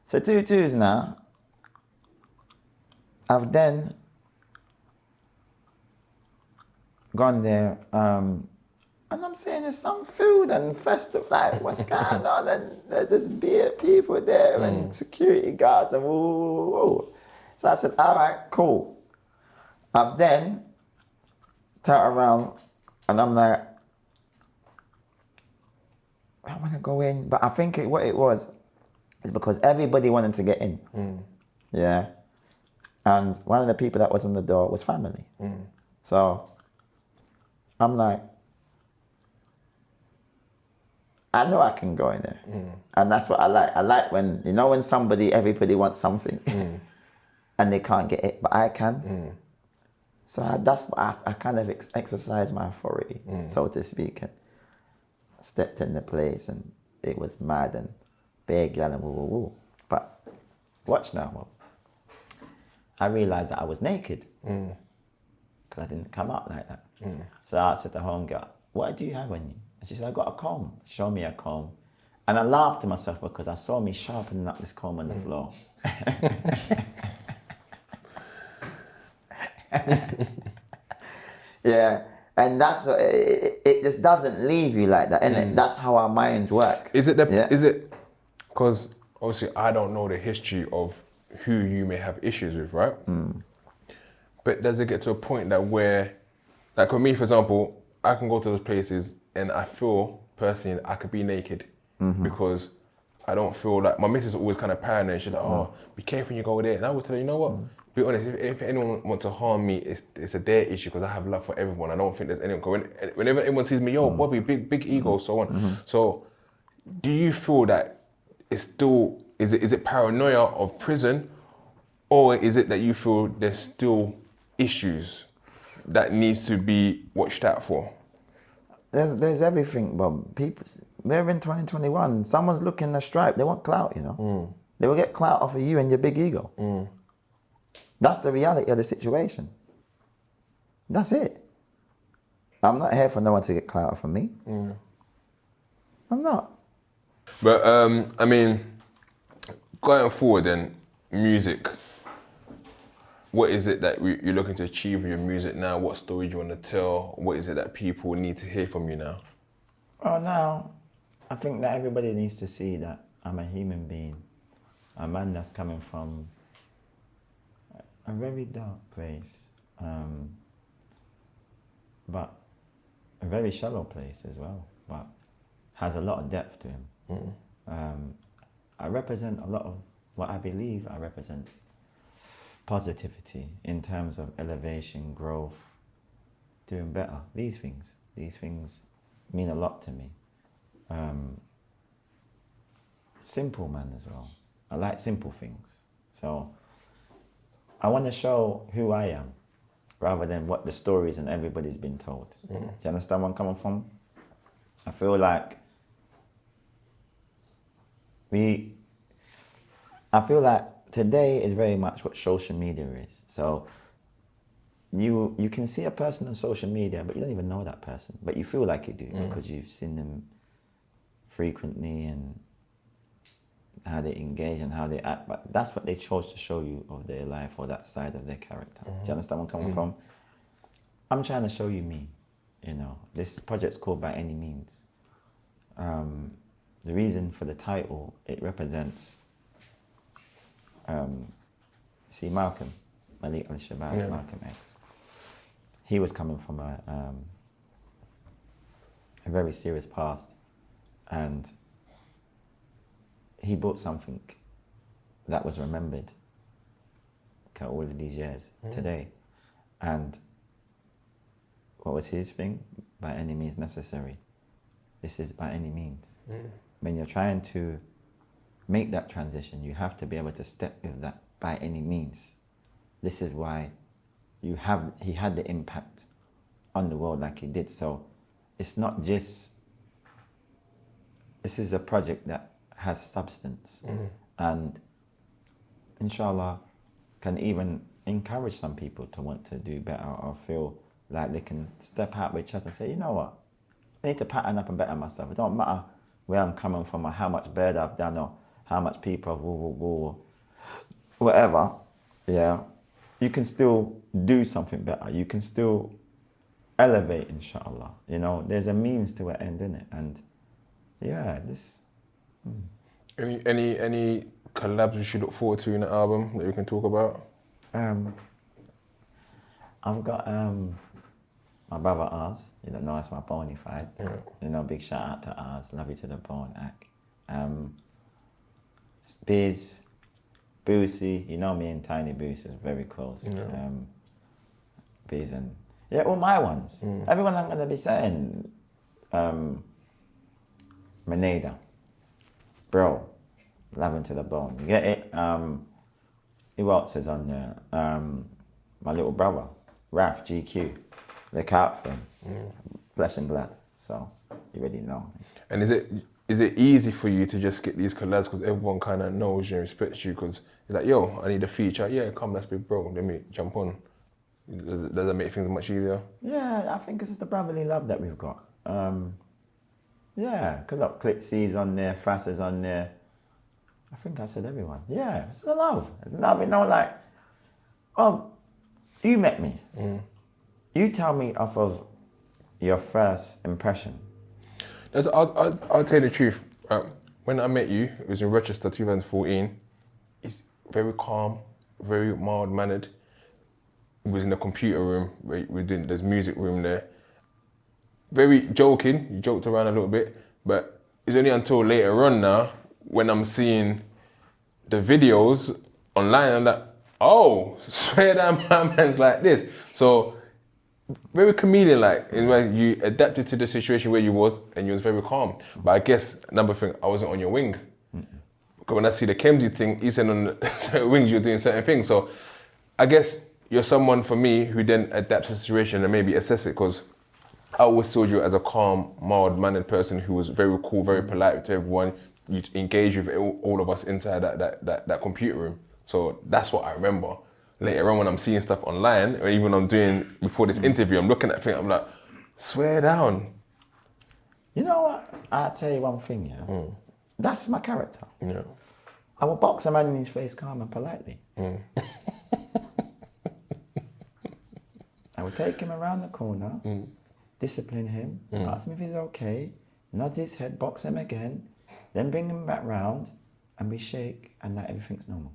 So 2-2s now. I've then gone there, and I'm saying there's some food and festival, like what's going on? And there's just beer people there and security guards and woo. So I said, all right, cool. I've then turned around and I'm like, I want to go in, but I think what it was is because everybody wanted to get in. Yeah. And one of the people that was on the door was family. So I'm like, I know I can go in there. And that's what I like. I like when, you know, when everybody wants something and they can't get it, but I can. So that's what I kind of exercise my authority, so to speak. And I stepped in the place and it was mad and big and woo. But watch now, well, I realized that I was naked because I didn't come out like that. So I said to the home girl, what do you have on you? And she said, I got a comb. Show me a comb. And I laughed to myself because I saw me sharpening up this comb on the floor. Yeah, and that's it. Just doesn't leave you like that, and that's how our minds work. Is it because obviously I don't know the history of who you may have issues with, right? But does it get to a point that where, like for me, for example, I can go to those places and I feel personally I could be naked because I don't feel like, my missus is always kind of paranoid. She's like, oh, be careful when you go there. And I would tell her, you know what? Be honest, if anyone wants to harm me, it's a their issue because I have love for everyone. I don't think there's anyone. Whenever anyone sees me, yo, Bobby, big ego, so on. So, do you feel that it's still, is it paranoia of prison, or is it that you feel there's still issues that needs to be watched out for? There's everything, Bob. We're in 2021. Someone's looking the stripe. They want clout, you know. They will get clout off of you and your big ego. That's the reality of the situation. That's it. I'm not here for no one to get clout off of me. I'm not. But I mean, going forward then, music. What is it that you're looking to achieve with your music now? What story do you want to tell? What is it that people need to hear from you now? Oh, now, I think that everybody needs to see that I'm a human being. A man that's coming from a very dark place, but a very shallow place as well, but has a lot of depth to him. I represent a lot of what I believe I represent. Positivity in terms of elevation, growth, doing better. These things mean a lot to me. Simple man as well. I like simple things. So I want to show who I am rather than what the stories and everybody's been told. Do you understand where I'm coming from? I feel like today is very much what social media is. So you can see a person on social media, but you don't even know that person. But you feel like you do because you've seen them frequently and how they engage and how they act. But that's what they chose to show you of their life or that side of their character. Do you understand where I'm coming from? I'm trying to show you me. You know, this project's called By Any Means. The reason for the title, it represents see Malcolm, Malik al-Shabazz, Malcolm X. He was coming from a very serious past, and he brought something that was remembered all of these years today. And what was his thing? By any means necessary. This is by any means. When you're trying to make that transition, you have to be able to step with that by any means. This is why he had the impact on the world like he did. So it's not just, this is a project that has substance and inshallah can even encourage some people to want to do better or feel like they can step out with chest and say, you know what, I need to pattern up and better myself. It don't matter where I'm coming from or how much better I've done or how much people, whatever, yeah, you can still do something better. You can still elevate, inshallah. You know, there's a means to an end, innit? And yeah, this. Any collabs we should look forward to in the album that we can talk about? I've got my brother Oz. You don't know, that's my bona fide. You know, big shout out to Oz. Love you to the bone, Ak. Biz, Boosie. You know me and Tiny Boosie is very close. Biz and yeah, all my ones. Everyone I'm gonna be saying. Meneda, bro, love him to the bone. You get it? Who else is on there? My little brother, Raf GQ. Look out for him. Flesh and blood. So you already know. And is it easy for you to just get these collabs because everyone kind of knows you and respects you? Because you're like, yo, I need a feature. Yeah, come, let's be bro. Let me jump on. Does that make things much easier? Yeah, I think it's just the brotherly love that we've got. Yeah, because look, Click C's on there, Frasser's on there. I think I said everyone. Yeah, it's the love. It's love, you know, like, you met me. You tell me off of your first impression. I'll tell you the truth. When I met you, it was in Rochester 2014. It's very calm, very mild-mannered. It was in the computer room, there's music room there. Very joking, you joked around a little bit, but it's only until later on now when I'm seeing the videos online, I'm like, oh, swear that my man's like this. So very chameleon-like, in where you adapted to the situation where you was and you was very calm. But I guess another thing, I wasn't on your wing. Because when I see the Kemsy thing, he said on certain wings you're doing certain things. So I guess you're someone for me who then adapts to the situation and maybe assess it, because I always saw you as a calm, mild-mannered person who was very cool, very polite to everyone. You engage with all of us inside that computer room. So that's what I remember. Later on when I'm seeing stuff online, or even when I'm doing, before this interview, I'm looking at things, I'm like, swear down. You know what? I'll tell you one thing, yeah. That's my character. Yeah. I will box a man in his face calm and politely. I will take him around the corner, discipline him, ask him if he's okay, nod his head, box him again, then bring him back round, and we shake, and like everything's normal.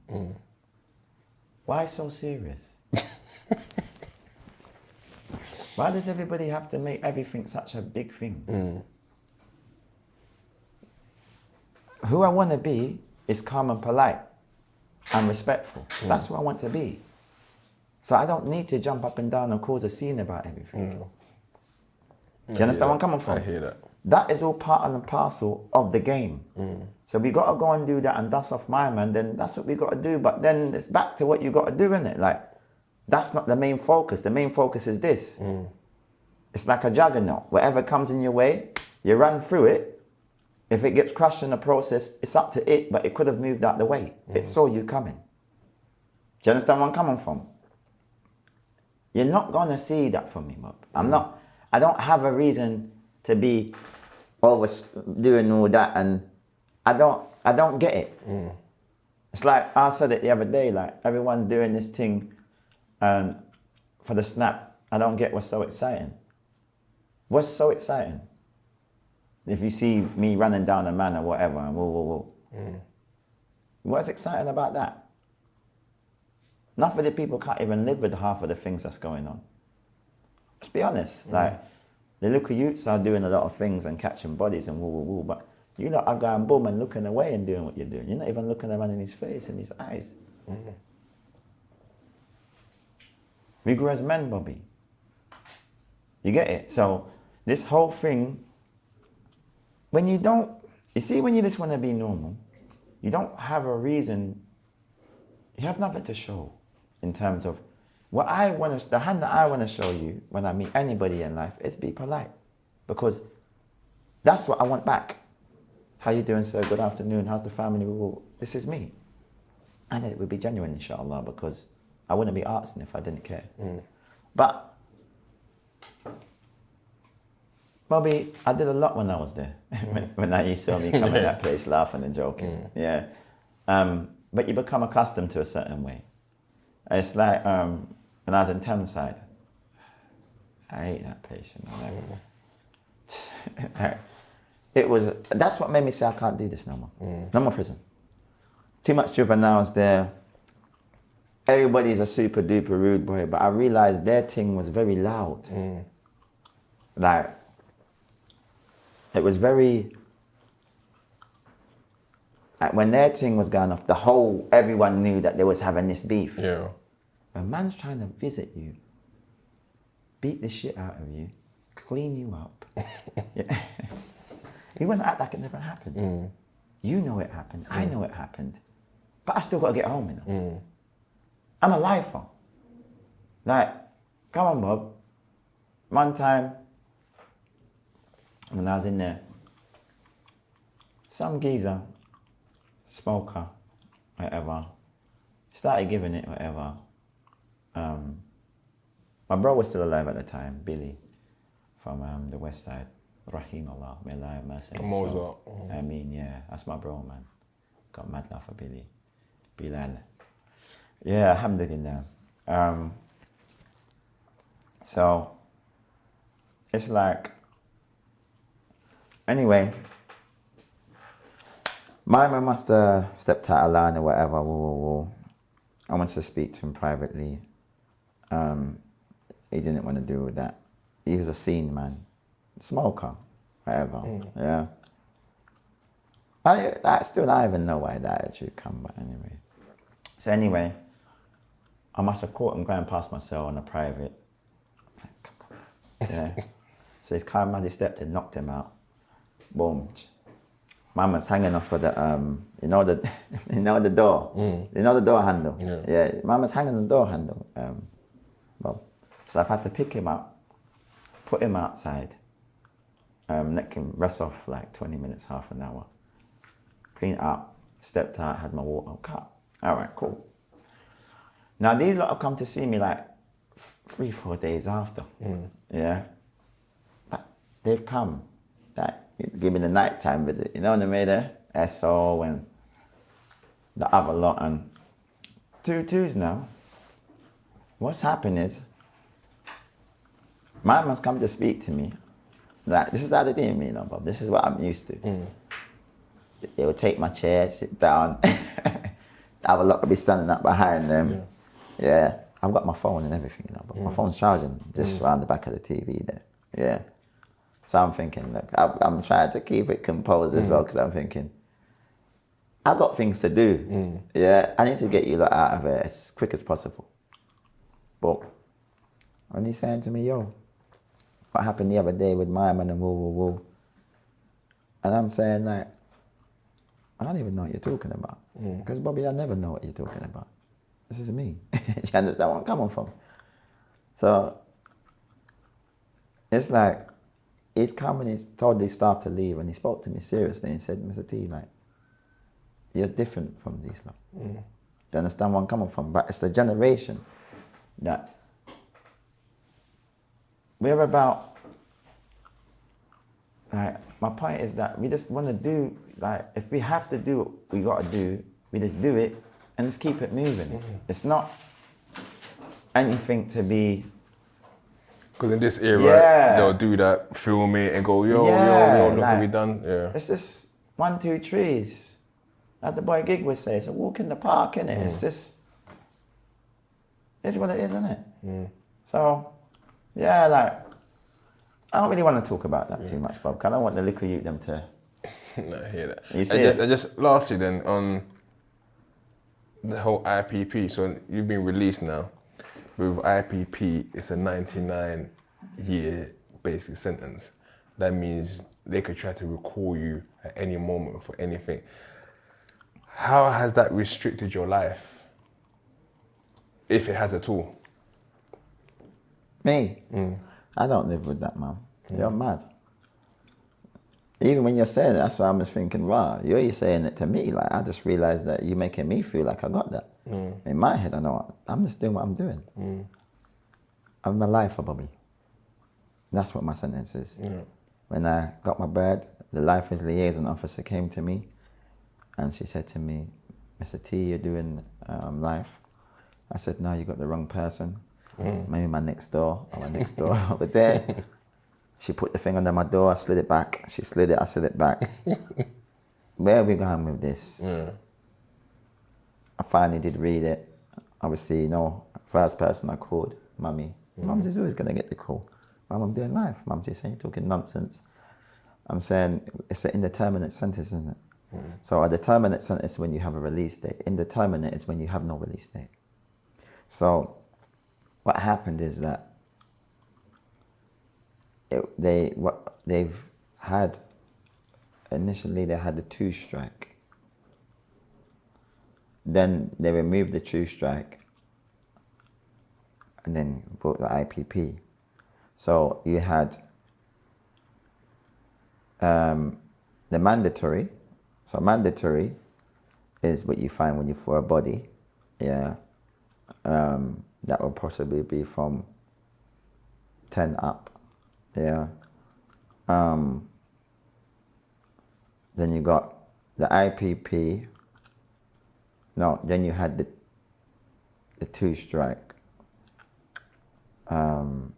Why so serious? Why does everybody have to make everything such a big thing? Who I want to be is calm and polite and respectful. That's who I want to be. So I don't need to jump up and down and cause a scene about everything. Do you understand where I'm coming from? I hear that. That is all part and parcel of the game. So we got to go and do that and dust off my man, then that's what we got to do. But then it's back to what you got to do, innit? Like, that's not the main focus. The main focus is this. It's like a juggernaut. Whatever comes in your way, you run through it. If it gets crushed in the process, it's up to it, but it could have moved out the way. It saw you coming. Do you understand where I'm coming from? You're not going to see that from me, Mob. I don't have a reason to be doing all that, and I don't get it. It's like I said it the other day, like everyone's doing this thing for the snap. I don't get what's so exciting. What's so exciting? If you see me running down a man or whatever, and whoa. What's exciting about that? Enough of the people can't even live with half of the things that's going on. Let's be honest. Like, the little youths are doing a lot of things and catching bodies and woo, but you lot are going boom and looking away and doing what you're doing. You're not even looking a man in his face, in his eyes. We grew as men, Bobby. You get it? So this whole thing, when you just want to be normal, you don't have a reason, you have nothing to show in terms of the hand that I want to show you when I meet anybody in life is be polite, because that's what I want back. How you doing, sir? Good afternoon. How's the family? This is me. And it would be genuine, inshallah, because I wouldn't be asking if I didn't care. But Bobby, I did a lot when I was there. when I used to see me coming to that place laughing and joking. Yeah. But you become accustomed to a certain way. It's like when I was in Thameside, I hate that place, you know. Like, that's what made me say I can't do this no more. No more prison. Too much juveniles there. Everybody's a super duper rude boy, but I realized their thing was very loud. Like, it was very, like when their thing was going off, everyone knew that they was having this beef. Yeah. When man's trying to visit you, beat the shit out of you, clean you up. Yeah. You wouldn't act like it never happened. You know it happened. I know it happened. But I still got to get home, you know. I'm a lifer. Like, come on, Bob. One time, when I was in there, some geezer, smoker, whatever, started giving it whatever. My bro was still alive at the time, Billy, from the west side. Rahimahullah, may Allah have mercy. Mozart. I mean, yeah, that's my bro, man. Got mad love for Billy. Bilal. Yeah, alhamdulillah. So, it's like, anyway, my man must have stepped out of line or whatever. I wanted to speak to him privately. He didn't want to do with that. He was a scene man, smoker, whatever. Yeah. I still don't even know why that attitude come, but anyway. So anyway, I must have caught him going past my cell on a private. Yeah. So his car man, he stepped and knocked him out. Boom. Mama's hanging off of the you know the door. You know the door handle. Yeah. Mama's hanging on the door handle. Well, so I've had to pick him up, put him outside, let him rest off like 20 minutes, half an hour. Clean it up, stepped out, had my water cut. All right, cool. Now these lot have come to see me like 3-4 days after. Yeah. But they've come, like, give me the nighttime visit. You know what I mean? There? SO and the other lot and 2-2s now. What's happened is, my man's come to speak to me. Like, this is how they do me, you know, Bob. This is what I'm used to. They would take my chair, sit down. Have a lot to be standing up behind them. Yeah. I've got my phone and everything, you know, but my phone's charging just around the back of the TV there. Yeah. So I'm thinking, look, I'm trying to keep it composed as well, because I'm thinking, I've got things to do. Yeah. I need to get you lot out of here as quick as possible. But when he's saying to me, yo, what happened the other day with my man and woo. And I'm saying, like, I don't even know what you're talking about. Because, Bobby, I never know what you're talking about. This is me. Do you understand where I'm coming from? So, it's like, he's come and he's told his staff to leave, and he spoke to me seriously and said, Mr. T, like, you're different from these lot. Do you understand where I'm coming from? But it's the generation that we're about, like, my point is that we just want to do, like, if we have to do what we got to do, we just do it and just keep it moving. It's not anything to be... Because in this era, they'll do that, film it and go, yo, look like, what we done. Yeah. It's just 1, 2 trees. Like the boy Gig would say, it's a walk in the park, innit? It's just, it's what it is, isn't it? So, yeah, like, I don't really want to talk about that too much, Bob, because I don't want the little youth them to... No, I hear that. You see I just lastly then, on the whole IPP, so you've been released now. With IPP, it's a 99-year basic sentence. That means they could try to recall you at any moment for anything. How has that restricted your life? If it has at all? Me? I don't live with that, man. You're mad. Even when you're saying it, that's why I'm just thinking, wow, you're saying it to me. Like, I just realized that you're making me feel like I got that. In my head, I know I'm just doing what I'm doing. I'm a lifer, Bobby. That's what my sentence is. when I got my bird, the life liaison officer came to me and she said to me, Mr. T, you're doing life. I said, no, you got the wrong person. Maybe my next door or my next door over there. She put the thing under my door, I slid it back. She slid it, I slid it back. Where are we going with this? I finally did read it. Obviously, first person I called, Mummy. Mumsy's always going to get the call. Mum, I'm doing life. Mumsy's saying, you're talking nonsense. I'm saying, it's an indeterminate sentence, isn't it? So a determinate sentence is when you have a release date. Indeterminate is when you have no release date. So what happened is that initially they had the 2 strike. Then they removed the 2 strike and then brought the IPP. So you had the mandatory. So mandatory is what you find when you're for a body. Yeah. That will possibly be from 10 up. Yeah. Then you got the IPP. No, then you had the 2 strike. Can't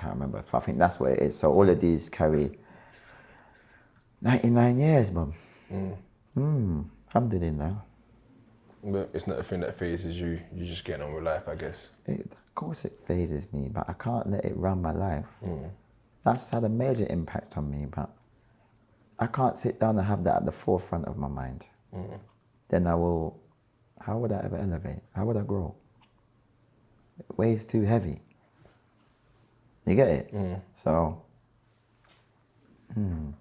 remember. I think that's what it is. So all of these carry 99 years, Mum. Alhamdulillah. But it's not a thing that phases you. You're just getting on with life, I guess. Of course it phases me, but I can't let it run my life. That's had a major impact on me, but I can't sit down and have that at the forefront of my mind. Then how would I ever elevate? How would I grow? It weighs too heavy. You get it? So, I'm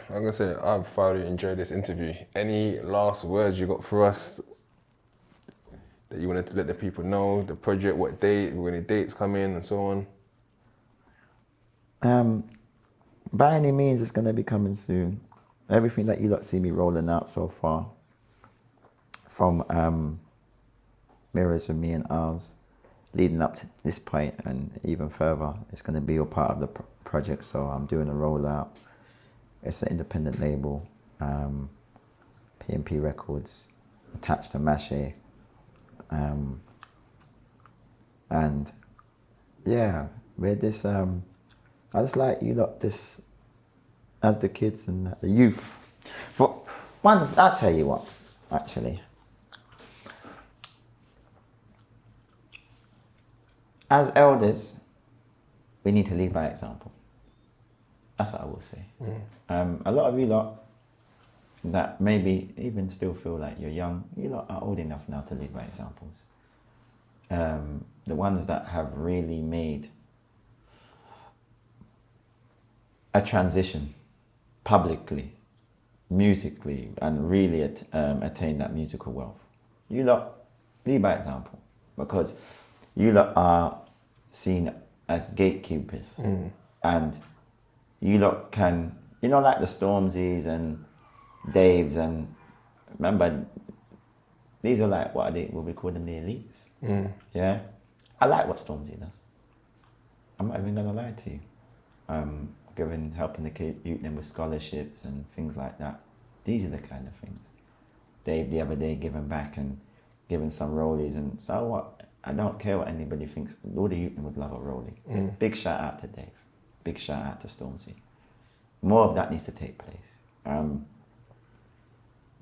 going to say, I've thoroughly enjoyed this interview. Any last words you got for us that you wanted to let the people know? The project, what date, when the dates come in and so on? By any means, it's going to be coming soon. Everything that you lot see me rolling out so far, from Mirrors for Me and Ours, leading up to this point and even further, it's going to be a part of the project. So I'm doing a rollout. It's an independent label, PMP Records, attached to Mache. And yeah, we're this, I just like you lot, this, as the kids and the youth. For one, I'll tell you what, actually. As elders, we need to lead by example. That's what I will say. A lot of you lot that maybe even still feel like you're young, you lot are old enough now to lead by examples. The ones that have really made a transition publicly, musically, and really attain that musical wealth. You lot lead by example, because you lot are seen as gatekeepers. And you lot can, like the Stormzy's and Daves, and remember, these are like, what we call them, the elites. Yeah? I like what Stormzy does. I'm not even gonna lie to you. Helping the youth them with scholarships and things like that. These are the kind of things. Dave the other day giving back and giving some rollies, and so what? I don't care what anybody thinks. All the youth would love a rollie. Big shout out to Dave. Big shout out to Stormzy. More of that needs to take place.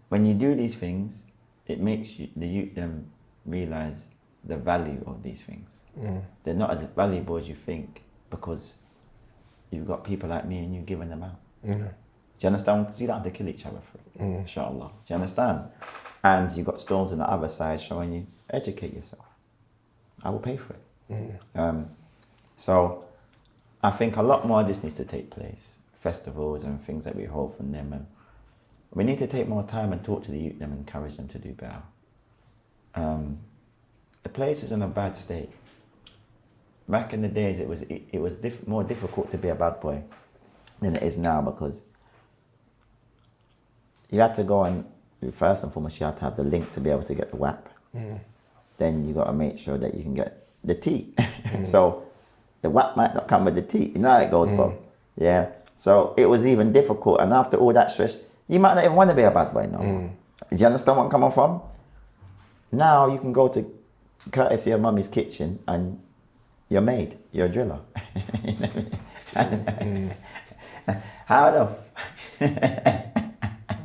When you do these things, it makes the youth them realize the value of these things. They're not as valuable as you think, because you've got people like me and you giving them out. Do you understand? So you don't have to kill each other for it, inshallah. Do you understand? And you've got Storms on the other side showing you, educate yourself. I will pay for it. So I think a lot more of this needs to take place. Festivals and things that we hold from them. And we need to take more time and talk to the youth and encourage them to do better. The place is in a bad state. Back in the days, it was more difficult to be a bad boy than it is now, because you had to go and, first and foremost, you had to have the link to be able to get the WAP. Then you got to make sure that you can get the T. So The whack might not come with the teeth. You know how it goes, Bob. Yeah. So it was even difficult. And after all that stress, you might not even want to be a bad boy no more. Do you understand where I'm coming from? Now you can go to courtesy of Mummy's kitchen and you're made. You're a driller. How enough? I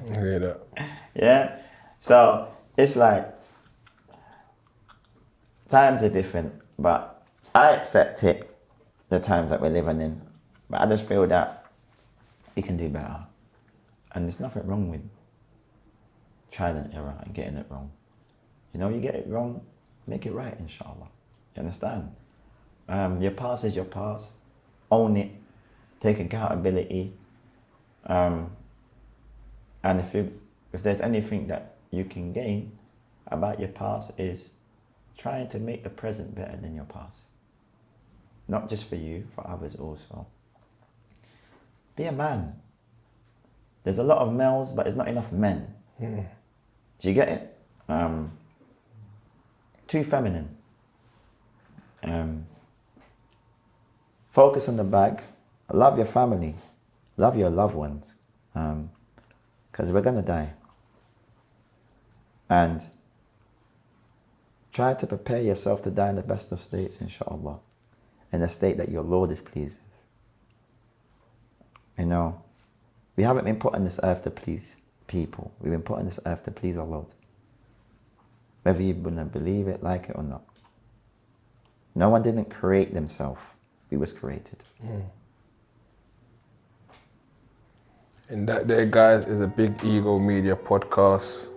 hear that. Yeah. So it's like times are different, but I accept it, the times that we're living in. But I just feel that we can do better. And there's nothing wrong with trial and error and getting it wrong. You know, you get it wrong, make it right, inshallah. You understand? Your past is your past. Own it. Take accountability. And if there's anything that you can gain about your past, is trying to make the present better than your past. Not just for you, for others also. Be a man. There's a lot of males, but there's not enough men. Do you get it? Too feminine. Focus on the bag. Love your family. Love your loved ones. Because we're going to die. And try to prepare yourself to die in the best of states, inshallah. In a state that your Lord is pleased with. You know, we haven't been put on this earth to please people. We've been put on this earth to please our Lord. Whether you want to believe it, like it or not. No one didn't create themselves. We was created. And that there, guys, is a Big Ego Media podcast.